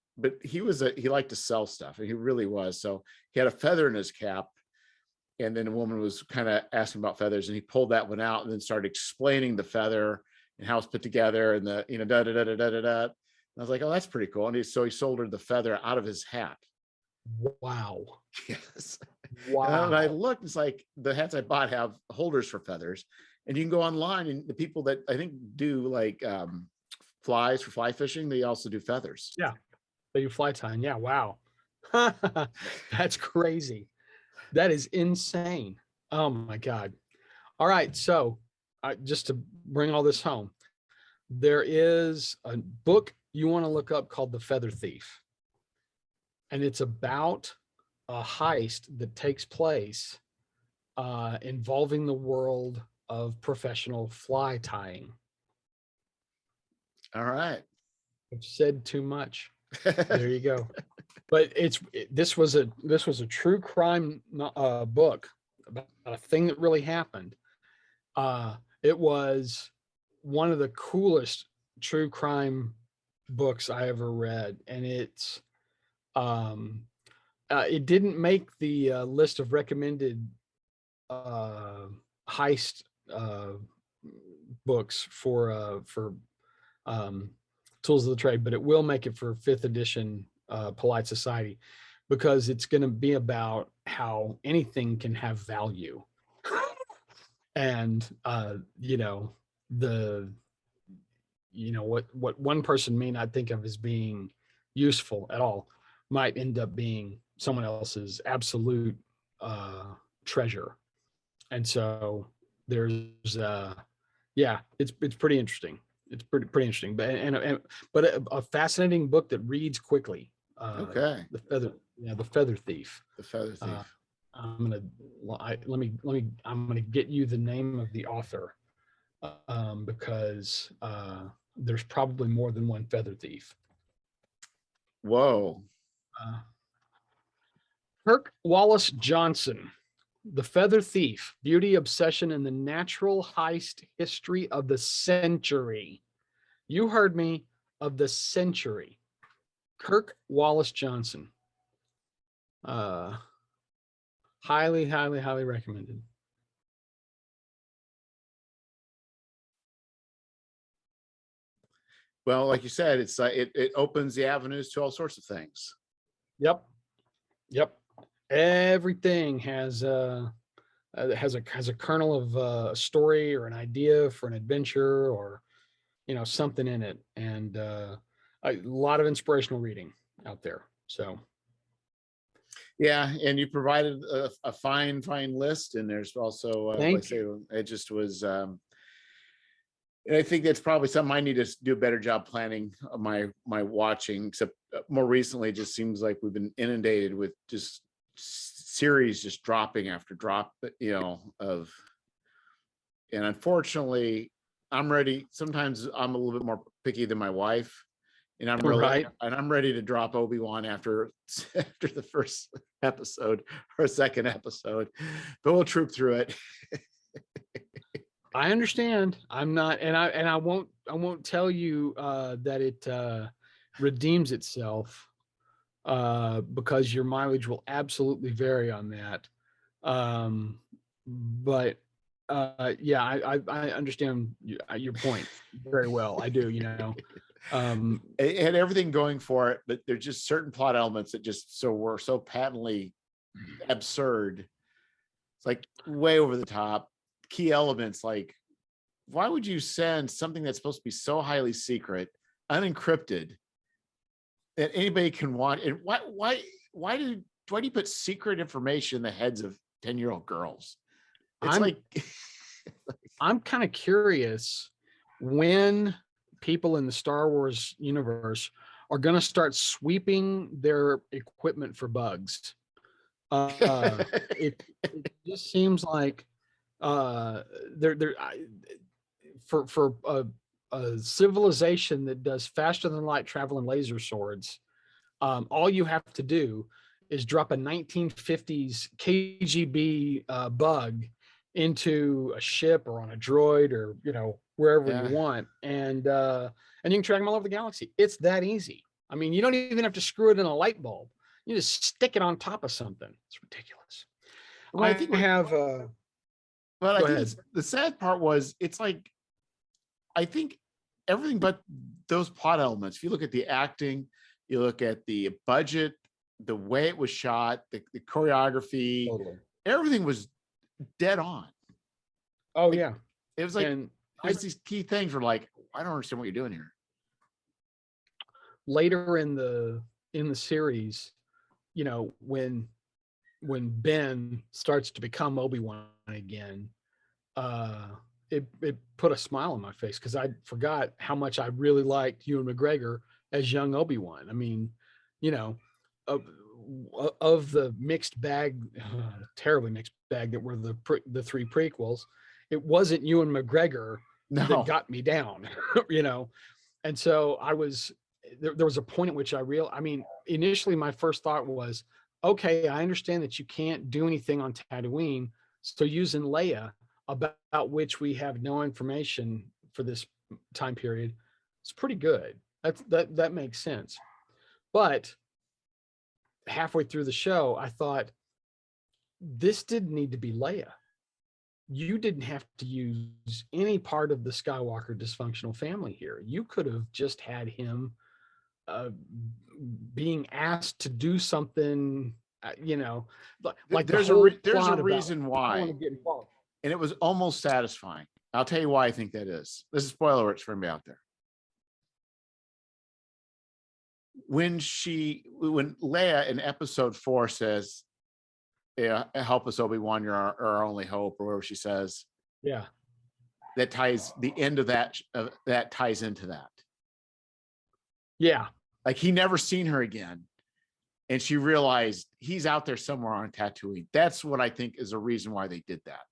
he liked to sell stuff, and he really was. So he had a feather in his cap. And then a woman was kind of asking about feathers, and he pulled that one out and then started explaining the feather and how it's put together and the, da, da, da, da, da, da, da. And I was like, oh, that's pretty cool. And so he sold her the feather out of his hat. Wow. Yes. Wow. And I looked, it's like the hats I bought have holders for feathers, and you can go online, and the people that I think do like flies for fly fishing, they also do feathers. Yeah. They do fly tying. Yeah. Wow. That's crazy. That is insane. Oh my God. All right. So just to bring all this home, there is a book you want to look up called The Feather Thief. And it's about a heist that takes place involving the world of professional fly tying. All right. I've said too much. There you go. But this was a true crime book about a thing that really happened. It was one of the coolest true crime books I ever read, and it didn't make the list of recommended heist books for tools of the trade, but it will make it for 5th edition Polite Society, because it's going to be about how anything can have value. And what one person may not think of as being useful at all might end up being someone else's absolute treasure. And so there's it's pretty interesting. It's pretty interesting, but a fascinating book that reads quickly. Okay. The Feather Thief. The Feather Thief. I'm gonna get you the name of the author, because there's probably more than one Feather Thief. Whoa. Kirk Wallace Johnson, The Feather Thief, Beauty, Obsession, and the Natural Heist History of the Century. You heard me, of the century. Kirk Wallace Johnson. Highly, highly, highly recommended. Well, like you said, it's it opens the avenues to all sorts of things. Yep. Everything has a kernel of a story or an idea for an adventure, or something in it, and a lot of inspirational reading out there. So yeah, and you provided a fine list, and there's also like I say, it just was and I think that's probably something I need to do a better job planning my watching, except more recently it just seems like we've been inundated with just series just dropping after drop, and unfortunately I'm ready. Sometimes I'm a little bit more picky than my wife, and I'm ready to drop Obi-Wan after the first episode or second episode, but we'll troop through it. I understand. I'm not, and I won't tell you that it redeems itself, because your mileage will absolutely vary on that. But yeah, I understand your point very well. I do, It had everything going for it, but there's just certain plot elements that just were so patently absurd. It's like way over the top. Key elements, like, why would you send something that's supposed to be so highly secret, unencrypted, that anybody can want? And why do you put secret information in the heads of 10-year-old girls? I'm kind of curious when people in the Star Wars universe are going to start sweeping their equipment for bugs. It just seems like for a civilization that does faster than light travel and laser swords, all you have to do is drop a 1950s KGB bug into a ship or on a droid, or wherever you want, and you can track them all over the galaxy. It's that easy. I mean, you don't even have to screw it in a light bulb. You just stick it on top of something. It's ridiculous. Well, I think the sad part was, it's like, I think everything but those plot elements. If you look at the acting, you look at the budget, the way it was shot, the choreography, everything was dead on. Oh, yeah. It was like, there's these key things were like, I don't understand what you're doing here. Later in the series, when Ben starts to become Obi-Wan again, it put a smile on my face, because I forgot how much I really liked Ewan McGregor as young Obi-Wan. I mean, of the mixed bag, terribly mixed bag that were the three prequels, it wasn't Ewan McGregor that got me down, you know. And so there was a point at which I mean, initially my first thought was, okay, I understand that you can't do anything on Tatooine, so using Leia, about which we have no information for this time period, it's pretty good. That makes sense. But halfway through the show, I thought, this didn't need to be Leia. You didn't have to use any part of the Skywalker dysfunctional family here. You could have just had him being asked to do something, you know, like there's a reason why, and it was almost satisfying. I'll tell you why I think that is. This is spoiler alerts for anybody out there. When Leia in episode 4 says, "Yeah, help us, Obi-Wan, you're our only hope," or whatever she says. Yeah. That ties the end of that ties into that. Yeah. Like he never seen her again. And she realized he's out there somewhere on Tatooine. That's what I think is a reason why they did that.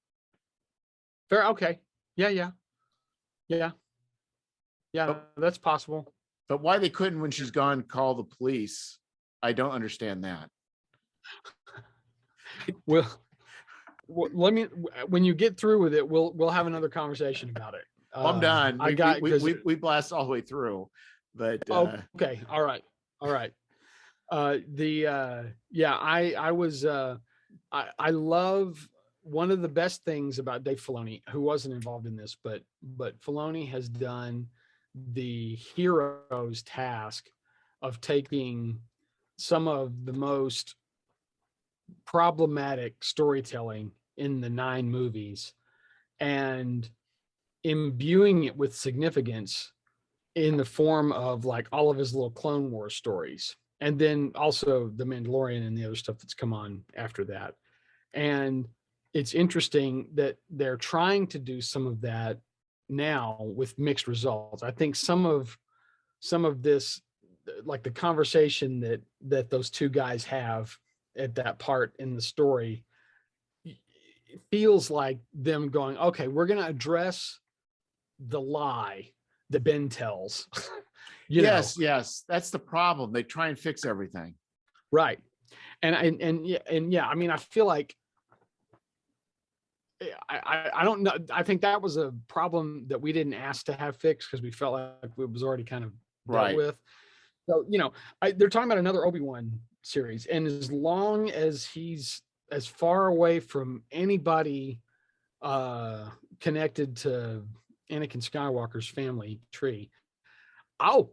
Fair. Okay. Yeah. That's possible. But why they couldn't, when she's gone, call the police, I don't understand that. Well, let me, when you get through with it, we'll have another conversation about it. I'm done. We blast all the way through, but okay. All right. I love, one of the best things about Dave Filoni, who wasn't involved in this, but Filoni has done the hero's task of taking some of the most problematic storytelling in the 9 movies and imbuing it with significance in the form of like all of his little Clone Wars stories. And then also The Mandalorian and the other stuff that's come on after that. And it's interesting that they're trying to do some of that now with mixed results. I think some of this, like the conversation that those two guys have at that part in the story, it feels like them going, okay, we're going to address the lie that Ben tells. Yes, that's the problem. They try and fix everything. Right. And yeah, I mean, I feel like I don't know. I think that was a problem that we didn't ask to have fixed because we felt like it was already kind of dealt with. So, you know, they're talking about another Obi-Wan series. And as long as he's as far away from anybody connected to Anakin Skywalker's family tree, I'll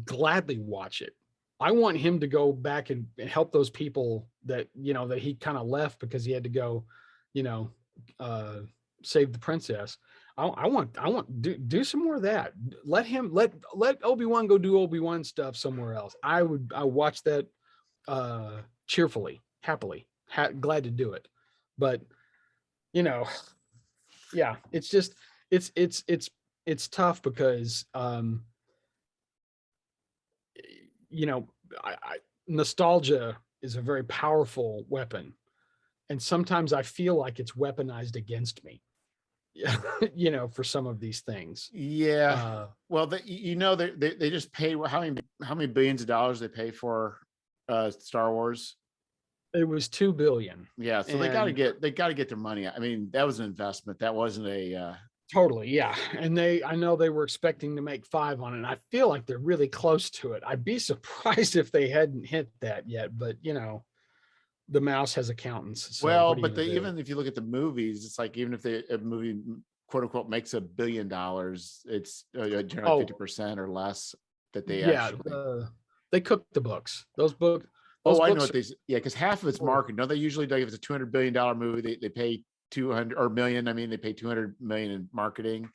gladly watch it. I want him to go back and help those people that, you know, that he kind of left because he had to go, you know, save the princess. I want do some more of that. Let Obi-Wan go do Obi-Wan stuff somewhere else. I watch that cheerfully, happily, glad to do it. But, you know, yeah, it's just it's tough because you know, nostalgia is a very powerful weapon. And sometimes I feel like it's weaponized against me, you know, for some of these things. Yeah. Well, you know, they just pay how many billions of dollars they pay for Star Wars. It was $2 billion. Yeah. So they got to get their money. I mean, that was an investment. That wasn't a totally. Yeah. And I know they were expecting to make 5 on it. And I feel like they're really close to it. I'd be surprised if they hadn't hit that yet, but you know, the mouse has accountants. So well, but even if you look at the movies, it's like, even if a movie quote unquote makes $1 billion, it's generally 50% or less that they they cook the books. Those books. I know what because half of it's marketing. No, they usually do. If it's a $200 billion movie, they pay 200 or million. I mean, they pay 200 million in marketing,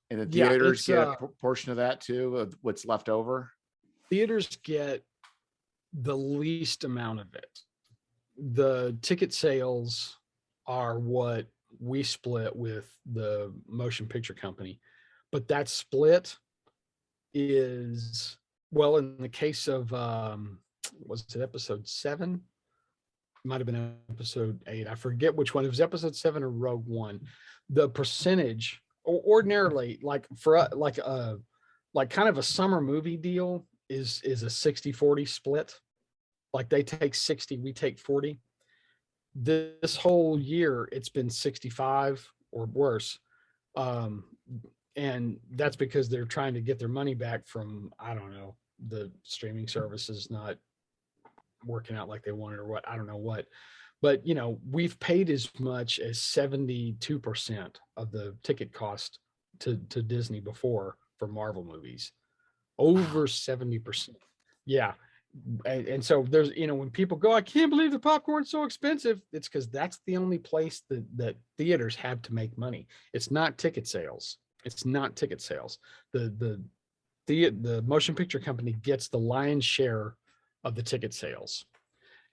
and the theaters get a portion of that too, of what's left over. Theaters get the least amount of it. The ticket sales are what we split with the motion picture company, but that split is, well, in the case of was it episode 7? Might have been episode 8. I forget which one. It was episode 7 or Rogue One. The percentage, ordinarily, like for like kind of a summer movie deal is a 60-40 split. Like they take 60, we take 40. This whole year it's been 65 or worse. And that's because they're trying to get their money back from, I don't know, the streaming services not working out like they wanted or what, I don't know what. But, you know, we've paid as much as 72% of the ticket cost to Disney before for Marvel movies. Over 70%. Yeah. And so there's, you know, when people go, I can't believe the popcorn's so expensive. It's because that's the only place that theaters have to make money. It's not ticket sales. It's not ticket sales. The motion picture company gets the lion's share of the ticket sales.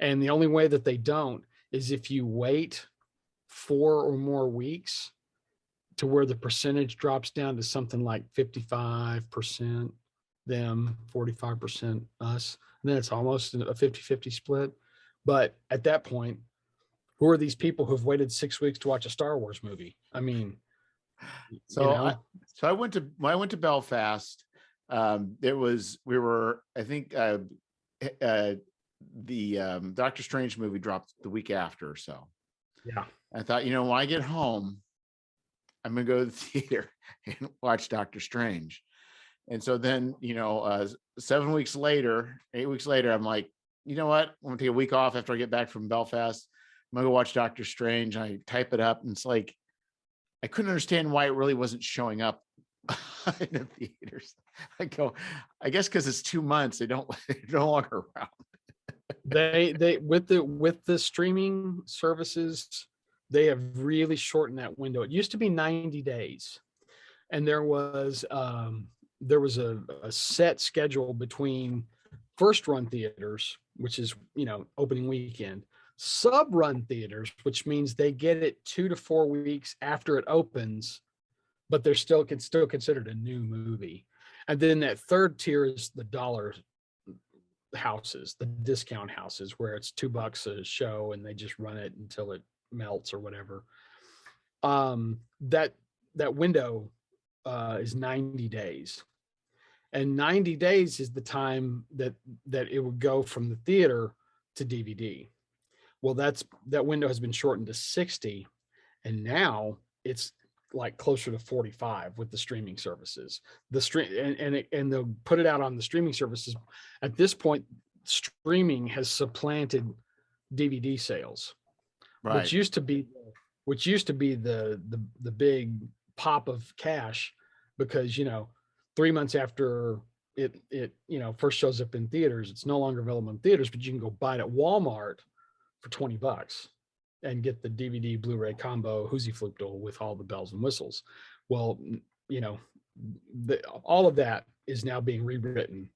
And the only way that they don't is if you wait 4 or more weeks to where the percentage drops down to something like 55% them, 45% us. And then it's almost a 50-50 split. But at that point, who are these people who've waited 6 weeks to watch a Star Wars movie? I mean, so you know? I went to Belfast. I think the Doctor Strange movie dropped the week after or so. Yeah. I thought, you know, when I get home, I'm gonna go to the theater and watch Doctor Strange. And so then, you know, 7 weeks later, 8 weeks later, I'm like, you know what? I'm gonna take a week off after I get back from Belfast. I'm gonna go watch Doctor Strange. I type it up, and it's like, I couldn't understand why it really wasn't showing up in the theaters. I go, I guess because it's 2 months, they're no longer around. They with the streaming services, they have really shortened that window. It used to be 90 days, and there was a set schedule between first run theaters, which is, you know, opening weekend, sub run theaters, which means they get it 2 to 4 weeks after it opens, but they're still considered a new movie. And then that third tier is the dollar houses, the discount houses, where it's $2 a show and they just run it until it melts or whatever. That window is 90 days. And 90 days is the time that it would go from the theater to DVD. Well, that window has been shortened to 60, and now it's like closer to 45 with the streaming services. And they'll put it out on the streaming services. At this point, streaming has supplanted DVD sales, right? Which used to be the big pop of cash, because, you know, 3 months after it you know, first shows up in theaters, it's no longer available in theaters, but you can go buy it at Walmart for $20 and get the DVD Blu-ray combo Hoosie Flupdol with all the bells and whistles. Well, you know, all of that is now being rewritten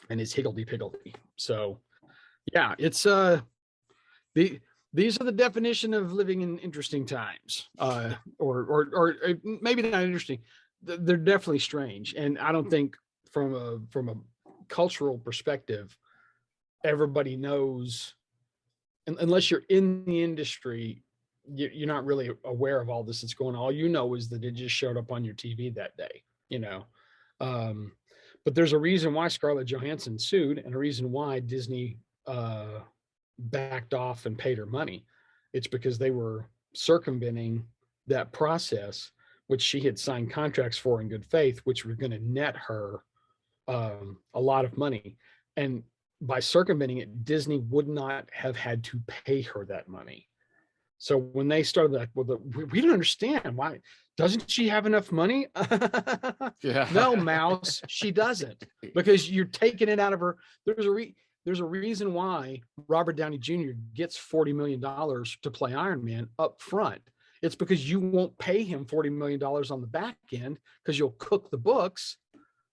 and is higgledy-piggledy. So yeah, it's these are the definition of living in interesting times, or maybe not interesting. They're definitely strange. And I don't think from a cultural perspective, everybody knows, unless you're in the industry, you're not really aware of all this that's going on. All you know is that it just showed up on your TV that day, you know. But there's a reason why Scarlett Johansson sued, and a reason why Disney backed off and paid her money. It's because they were circumventing that process, which she had signed contracts for in good faith, which were going to net her a lot of money. And by circumventing it, Disney would not have had to pay her that money. So when they started like, well, we don't understand, why doesn't she have enough money? Yeah. No, mouse, she doesn't, because you're taking it out of her. There's a reason why Robert Downey Jr. gets $40 million to play Iron Man up front. It's because you won't pay him $40 million on the back end, because you'll cook the books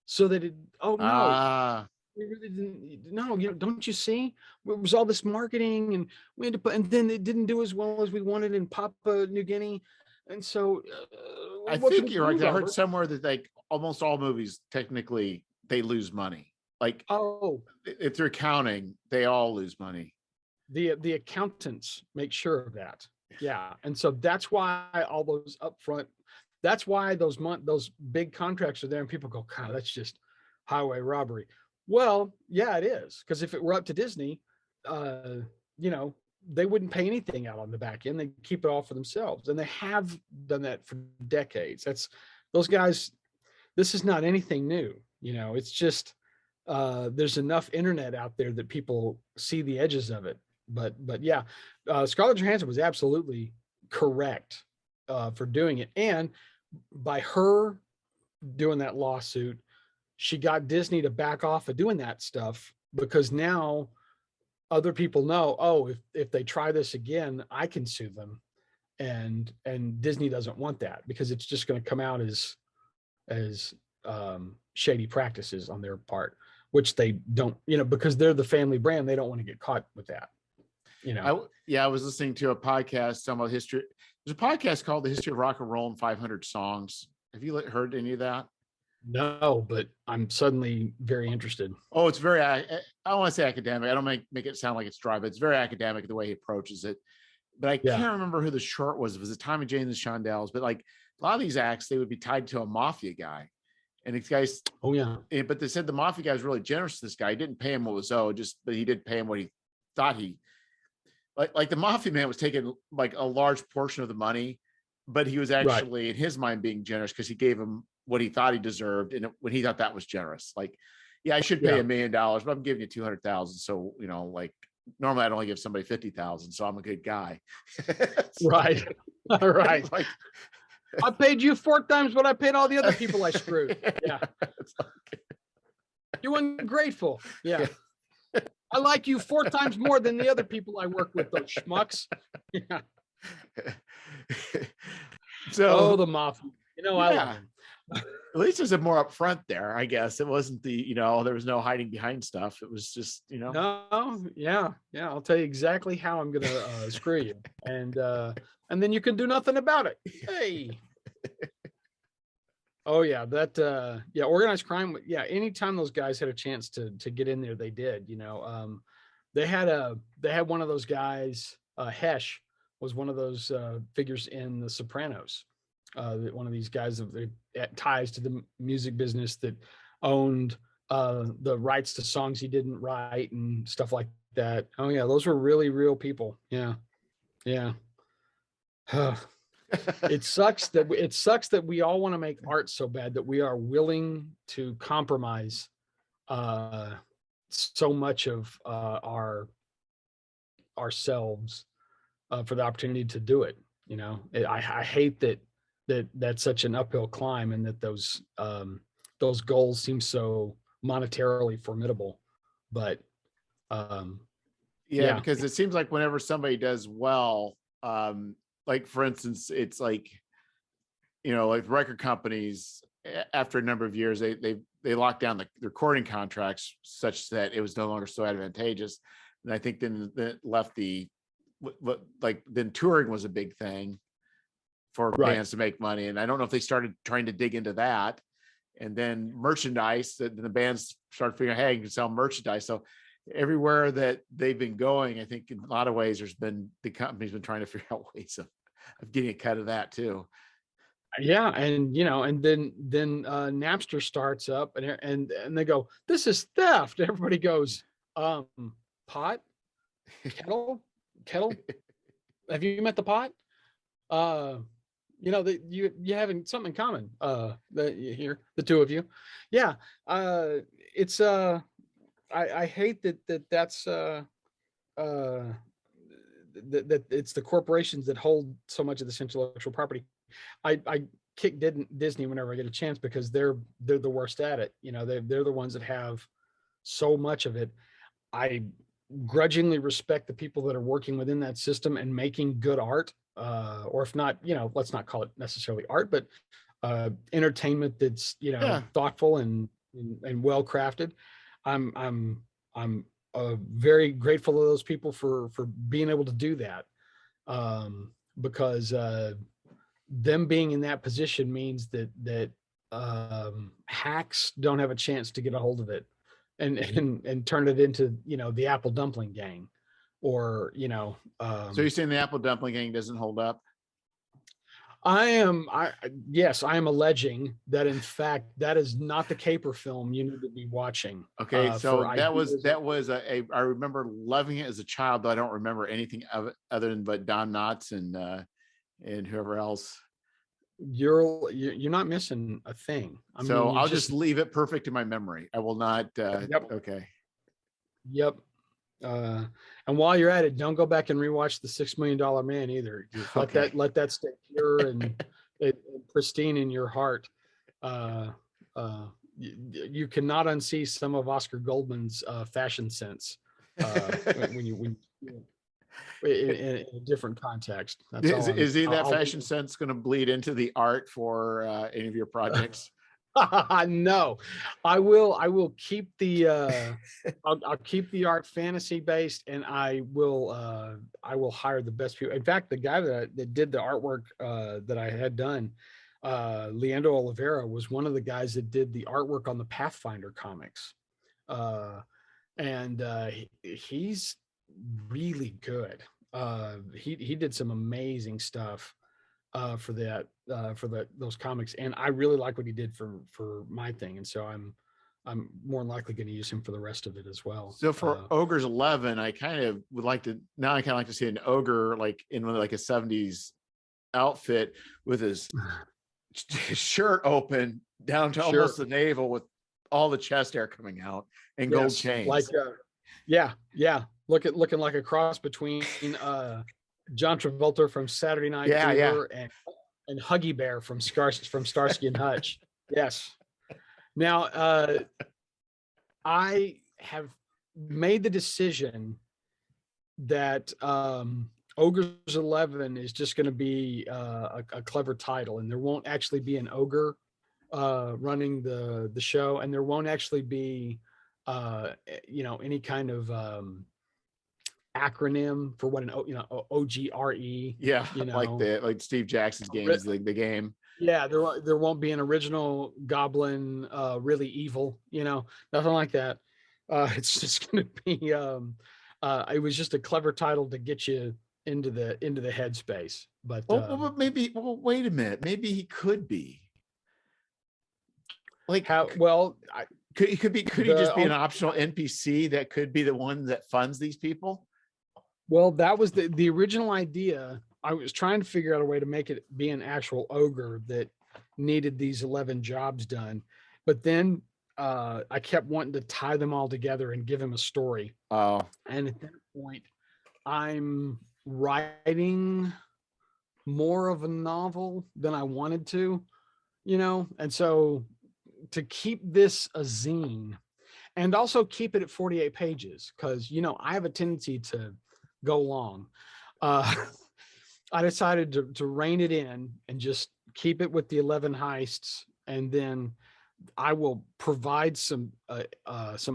so that it, oh no, we really didn't, no, you know, don't you see? It was all this marketing, and we had to put, and then it didn't do as well as we wanted in Papua New Guinea. And so I think you're right. I heard somewhere that like almost all movies, technically, they lose money. Like, oh, if they're accounting, they all lose money. the accountants make sure of that. Yeah, and so that's why all those upfront. That's why those big contracts are there, and people go, God, that's just highway robbery. Well, yeah, it is, because if it were up to Disney, uh, you know, they wouldn't pay anything out on the back end. They keep it all for themselves, and they have done that for decades. That's those guys. This is not anything new. It's just there's enough internet out there that people see the edges of it. But yeah, Scarlett Johansson was absolutely correct for doing it, and by her doing that lawsuit, she got Disney to back off of doing that stuff, because now other people know, oh, if they try this again, I can sue them, and Disney doesn't want that, because it's just going to come out as shady practices on their part, which they don't, because they're the family brand. They don't want to get caught with that. I was listening to a podcast talking about history. There's a podcast called The History of Rock and Roll in 500 Songs. Have you heard any of that? No, but I'm suddenly very interested. Oh, it's very, I don't want to say academic. I don't make it sound like it's dry, but it's very academic the way he approaches it. But I can't remember who the short was. It was the Tommy Jane and the Shondells. But like a lot of these acts, they would be tied to a mafia guy. And these guys, but they said the mafia guy was really generous to this guy. He didn't pay him what was owed, but he did pay him what he thought he, like the mafia man was taking like a large portion of the money, but he was actually in his mind being generous because he gave him what he thought he deserved, and when he thought that was generous. Like, yeah, I should pay $1 million, but I'm giving you 200,000. So like normally I'd only give somebody 50,000, so I'm a good guy. Right. Like, I paid you 4 times what I paid all the other people I screwed. Yeah. You're ungrateful. Yeah. I like you 4 times more than the other people I work with, those schmucks. Yeah. So the mafia. I love them. At least there's a more upfront there, I guess. It wasn't there was no hiding behind stuff. It was just, No, yeah. I'll tell you exactly how I'm gonna screw you, and then you can do nothing about it. Hey. Oh yeah, that organized crime. Yeah, anytime those guys had a chance to get in there, they did. They had one of those guys. Hesh was one of those figures in The Sopranos. One of these guys of ties to the music business that owned the rights to songs he didn't write and stuff like that. Oh yeah, those were really real people. Yeah. It sucks that we all want to make art so bad that we are willing to compromise so much of ourselves for the opportunity to do it. I hate that's such an uphill climb, and that those goals seem so monetarily formidable. But because it seems like whenever somebody does well, like for instance, it's like, like record companies, after a number of years, they locked down the recording contracts such that it was no longer so advantageous. And I think then that left then touring was a big thing for bands to make money. And I don't know if they started trying to dig into that. And then merchandise, the bands started figuring, hey, you can sell merchandise. So everywhere that they've been going, I think in a lot of ways, the company's been trying to figure out ways of getting a cut of that too. Yeah. And, and then Napster starts up and they go, this is theft. Everybody goes, pot, kettle. Have you met the pot? You having something in common, the two of you. Yeah. It's, I hate that's that it's the corporations that hold so much of this intellectual property. I kick Disney whenever I get a chance, because they're the worst at it. They're the ones that have so much of it. I grudgingly respect the people that are working within that system and making good art, or if not, let's not call it necessarily art, but entertainment that's thoughtful and well crafted. I'm very grateful to those people for being able to do that, because them being in that position means that hacks don't have a chance to get a hold of it. and turn it into, the Apple Dumpling Gang, or, So you're saying the Apple Dumpling Gang doesn't hold up? Yes, I am alleging that in fact that is not the caper film you need to be watching. Okay, so For I remember loving it as a child, though I don't remember anything of it other than but Don Knotts and whoever else. You're not missing a thing. I So mean, I'll just leave it perfect in my memory. I will not. Yep. Okay. Yep. And while you're at it, don't go back and rewatch the $6 Million Man either. Just let that stay pure and pristine in your heart. You cannot unsee some of Oscar Goldman's fashion sense when you in a different context. That's is that fashion sense going to bleed into the art for any of your projects? No, I will keep the I'll keep the art fantasy based, and I will hire the best people. In fact, the guy that did the artwork that I had done, Leandro Oliveira, was one of the guys that did the artwork on the Pathfinder comics. And he's really good. He did some amazing stuff for those comics, and I really like what he did for my thing, and so I'm more than likely going to use him for the rest of it as well. So for Ogre's 11, I kind of would like to see an ogre like in like a 70s outfit with his shirt open down to almost the navel with all the chest hair coming out and gold chains. Like looking like a cross between John Travolta from Saturday Night Fever and Huggy Bear from Starsky and Hutch. Yes. Now, I have made the decision that Ogre's 11 is just going to be a clever title, and there won't actually be an ogre running the show, and there won't actually be any kind of acronym for what OGRE. Yeah, like Steve Jackson's game is the game. Yeah, there won't be an original goblin, really evil, nothing like that. It's just going to be. It was just a clever title to get you into the headspace. But maybe. Well, wait a minute. Maybe he could be. Like how? Well, could he just be an optional NPC that could be the one that funds these people? Well, that was the original idea. I was trying to figure out a way to make it be an actual ogre that needed these 11 jobs done. But then I kept wanting to tie them all together and give him a story. Oh. And at that point, I'm writing more of a novel than I wanted to, and so to keep this a zine and also keep it at 48 pages, because, I have a tendency to go long. I decided to rein it in and just keep it with the 11 heists, and then I will provide some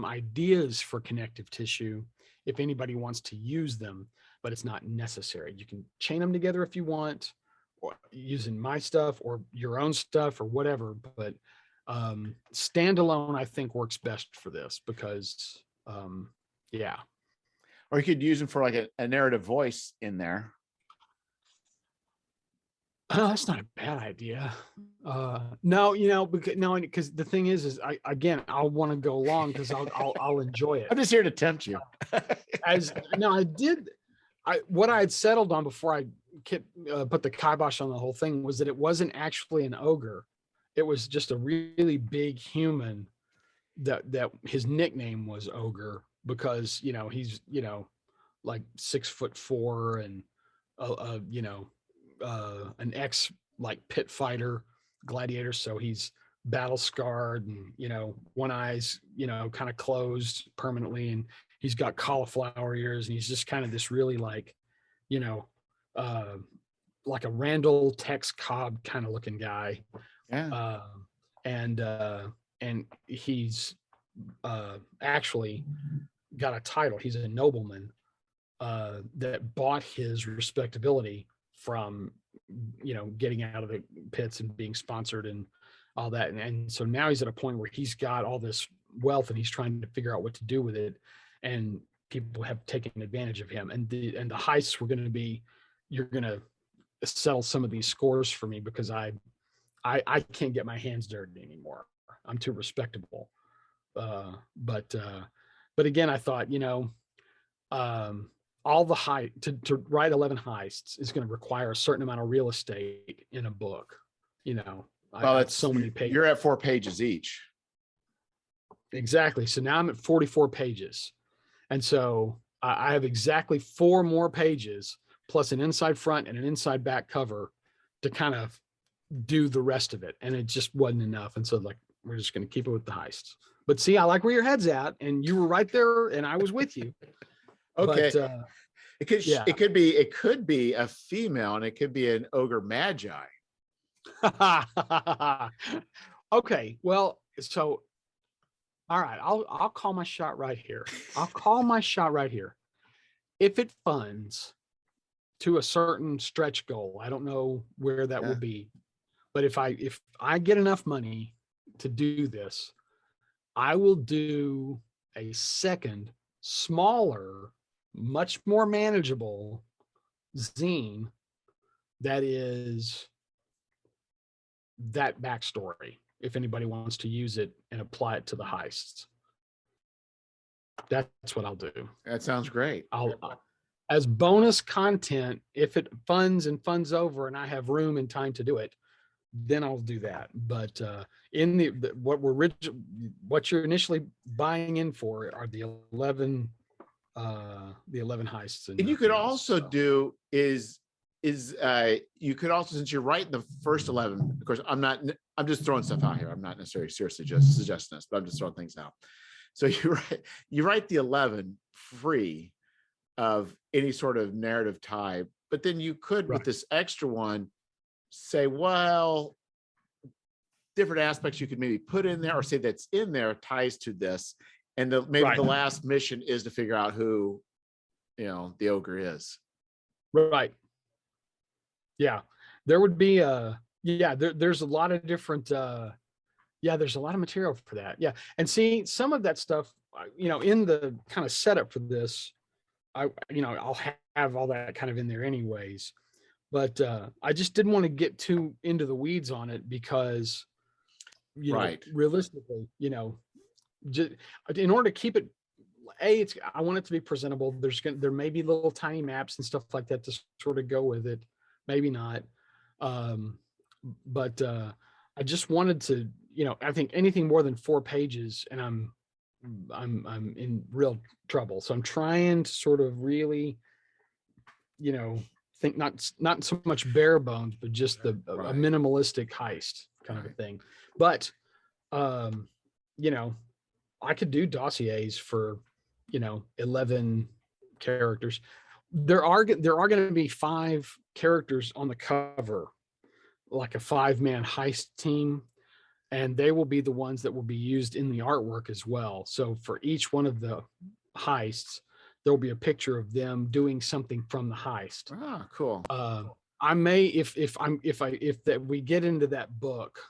ideas for connective tissue if anybody wants to use them, but it's not necessary. You can chain them together if you want, or using my stuff or your own stuff or whatever, but standalone I think works best for this because or you could use them for like a narrative voice in there. Oh, that's not a bad idea. No, because the thing is I'll want to go long because I'll enjoy it. I'm just here to tempt you. What I had settled on before I put the kibosh on the whole thing was that it wasn't actually an ogre. It was just a really big human that his nickname was Ogre because, he's, like 6'4" and, an ex like pit fighter gladiator. So he's battle scarred and, one eye's, kind of closed permanently. And he's got cauliflower ears and he's just kind of this really like, like a Randall Tex Cobb kind of looking guy. Yeah. And he's actually got a title. He's a nobleman that bought his respectability from, getting out of the pits and being sponsored and all that. And so now he's at a point where he's got all this wealth, and he's trying to figure out what to do with it. And people have taken advantage of him. And the heists were going to be, you're going to settle some of these scores for me because I can't get my hands dirty anymore. I'm too respectable. But again, I thought, all the to write 11 heists is going to require a certain amount of real estate in a book. Well, so many pages. You're at 4 pages each. Exactly. So now I'm at 44 pages. And so I have exactly 4 more pages plus an inside front and an inside back cover to kind of do the rest of it. And it just wasn't enough. And so we're just going to keep it with the heists. But see, I like where your head's at, and you were right there and I was with you. Okay. But, it could be a female, and it could be an ogre magi. Okay. Well, so, all right, I'll call my shot right here. If it funds to a certain stretch goal, I don't know where that will be, but if I get enough money to do this, I will do a second, smaller, much more manageable zine that is that backstory, if anybody wants to use it and apply it to the heists. That's what I'll do. That sounds great. I'll as bonus content, if it funds over and I have room and time to do it, then I'll do that. But in what you're initially buying in for are the 11 heists. And you could also do you could also, since you're writing the first 11, of course, I'm just throwing stuff out here. I'm not necessarily seriously just suggesting this, but I'm just throwing things out. So you write the 11 free of any sort of narrative tie, but then you could, with this extra one, say, well, different aspects you could maybe put in there, or say that's in there ties to this. And maybe the last mission is to figure out who, the ogre is. Right. Yeah. There would be there's a lot of different, there's a lot of material for that. Yeah. And see, some of that stuff, in the kind of setup for this, I'll have all that kind of in there anyways. But I just didn't want to get too into the weeds on it because, realistically, just in order to keep it, I want it to be presentable. There may be little tiny maps and stuff like that to sort of go with it. Maybe not. But I just wanted to, I think anything more than 4 pages and I'm in real trouble. So I'm trying to sort of really, think not so much bare bones, but just a minimalistic heist kind of a thing. But, I could do dossiers for, 11 characters. There are going to be 5 characters on the cover, like a 5-man heist team. And they will be the ones that will be used in the artwork as well. So for each one of the heists, there'll be a picture of them doing something from the heist. Ah, cool. I may, if we get into that book,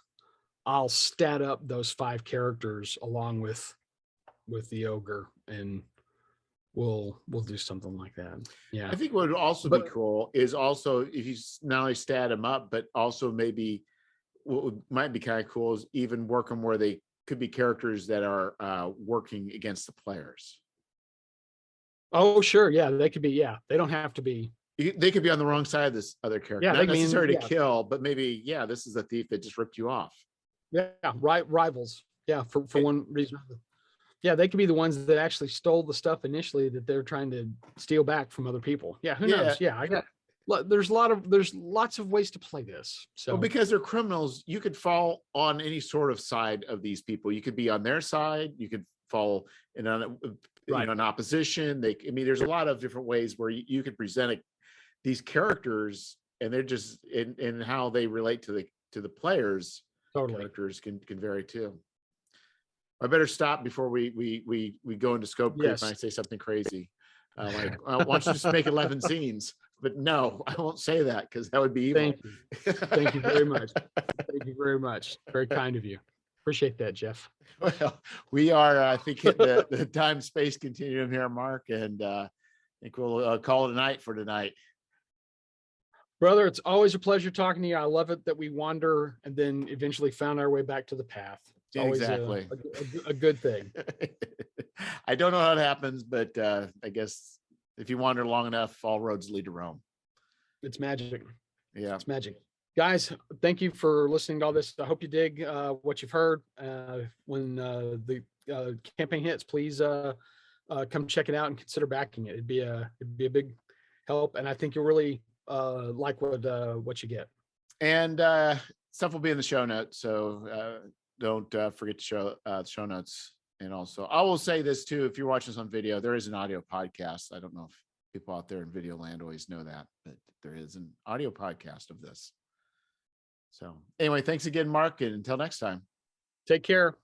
I'll stat up those 5 characters along with the ogre, and we'll do something like that. Yeah. I think what would also be cool is also if you not only stat them up, but also maybe what might be kind of cool is even work them where they could be characters that are working against the players. Oh, sure. Yeah, they could be. Yeah, they don't have to be. They could be on the wrong side of this other character. Yeah, not necessarily to kill, but maybe, this is a thief that just ripped you off. Yeah, rivals. Yeah, for one reason or another. Yeah, they could be the ones that actually stole the stuff initially that they're trying to steal back from other people. Yeah, who knows? Yeah, there's lots of ways to play this. So because they're criminals, you could fall on any sort of side of these people. You could be on their side. You could fall in an opposition. There's a lot of different ways where you could present these characters, and they're just in how they relate to the players. Totally. Characters can vary too. I better stop before we go into scope creep and I say something crazy. I want you to just make 11 scenes, but no, I won't say that because that would be evil. Thank you very much. Thank you very much. Very kind of you. Appreciate that, Jeff. Well, we are, I think, hitting the time-space continuum here, Mark, and I think we'll call it a night for tonight. Brother, it's always a pleasure talking to you. I love it that we wander and then eventually found our way back to the path. It's always Exactly a good thing. I don't know how it happens, but I guess if you wander long enough, all roads lead to Rome. It's magic. Yeah, it's magic. Guys, thank you for listening to all this. I hope you dig what you've heard. When the campaign hits, please come check it out and consider backing it. It'd be a big help, and I think you'll really like what you get. And stuff will be in the show notes, so don't forget to show show notes. And also, I will say this too: if you're watching this on video, there is an audio podcast. I don't know if people out there in video land always know that, but there is an audio podcast of this. So anyway, thanks again, Mark, and until next time. Take care.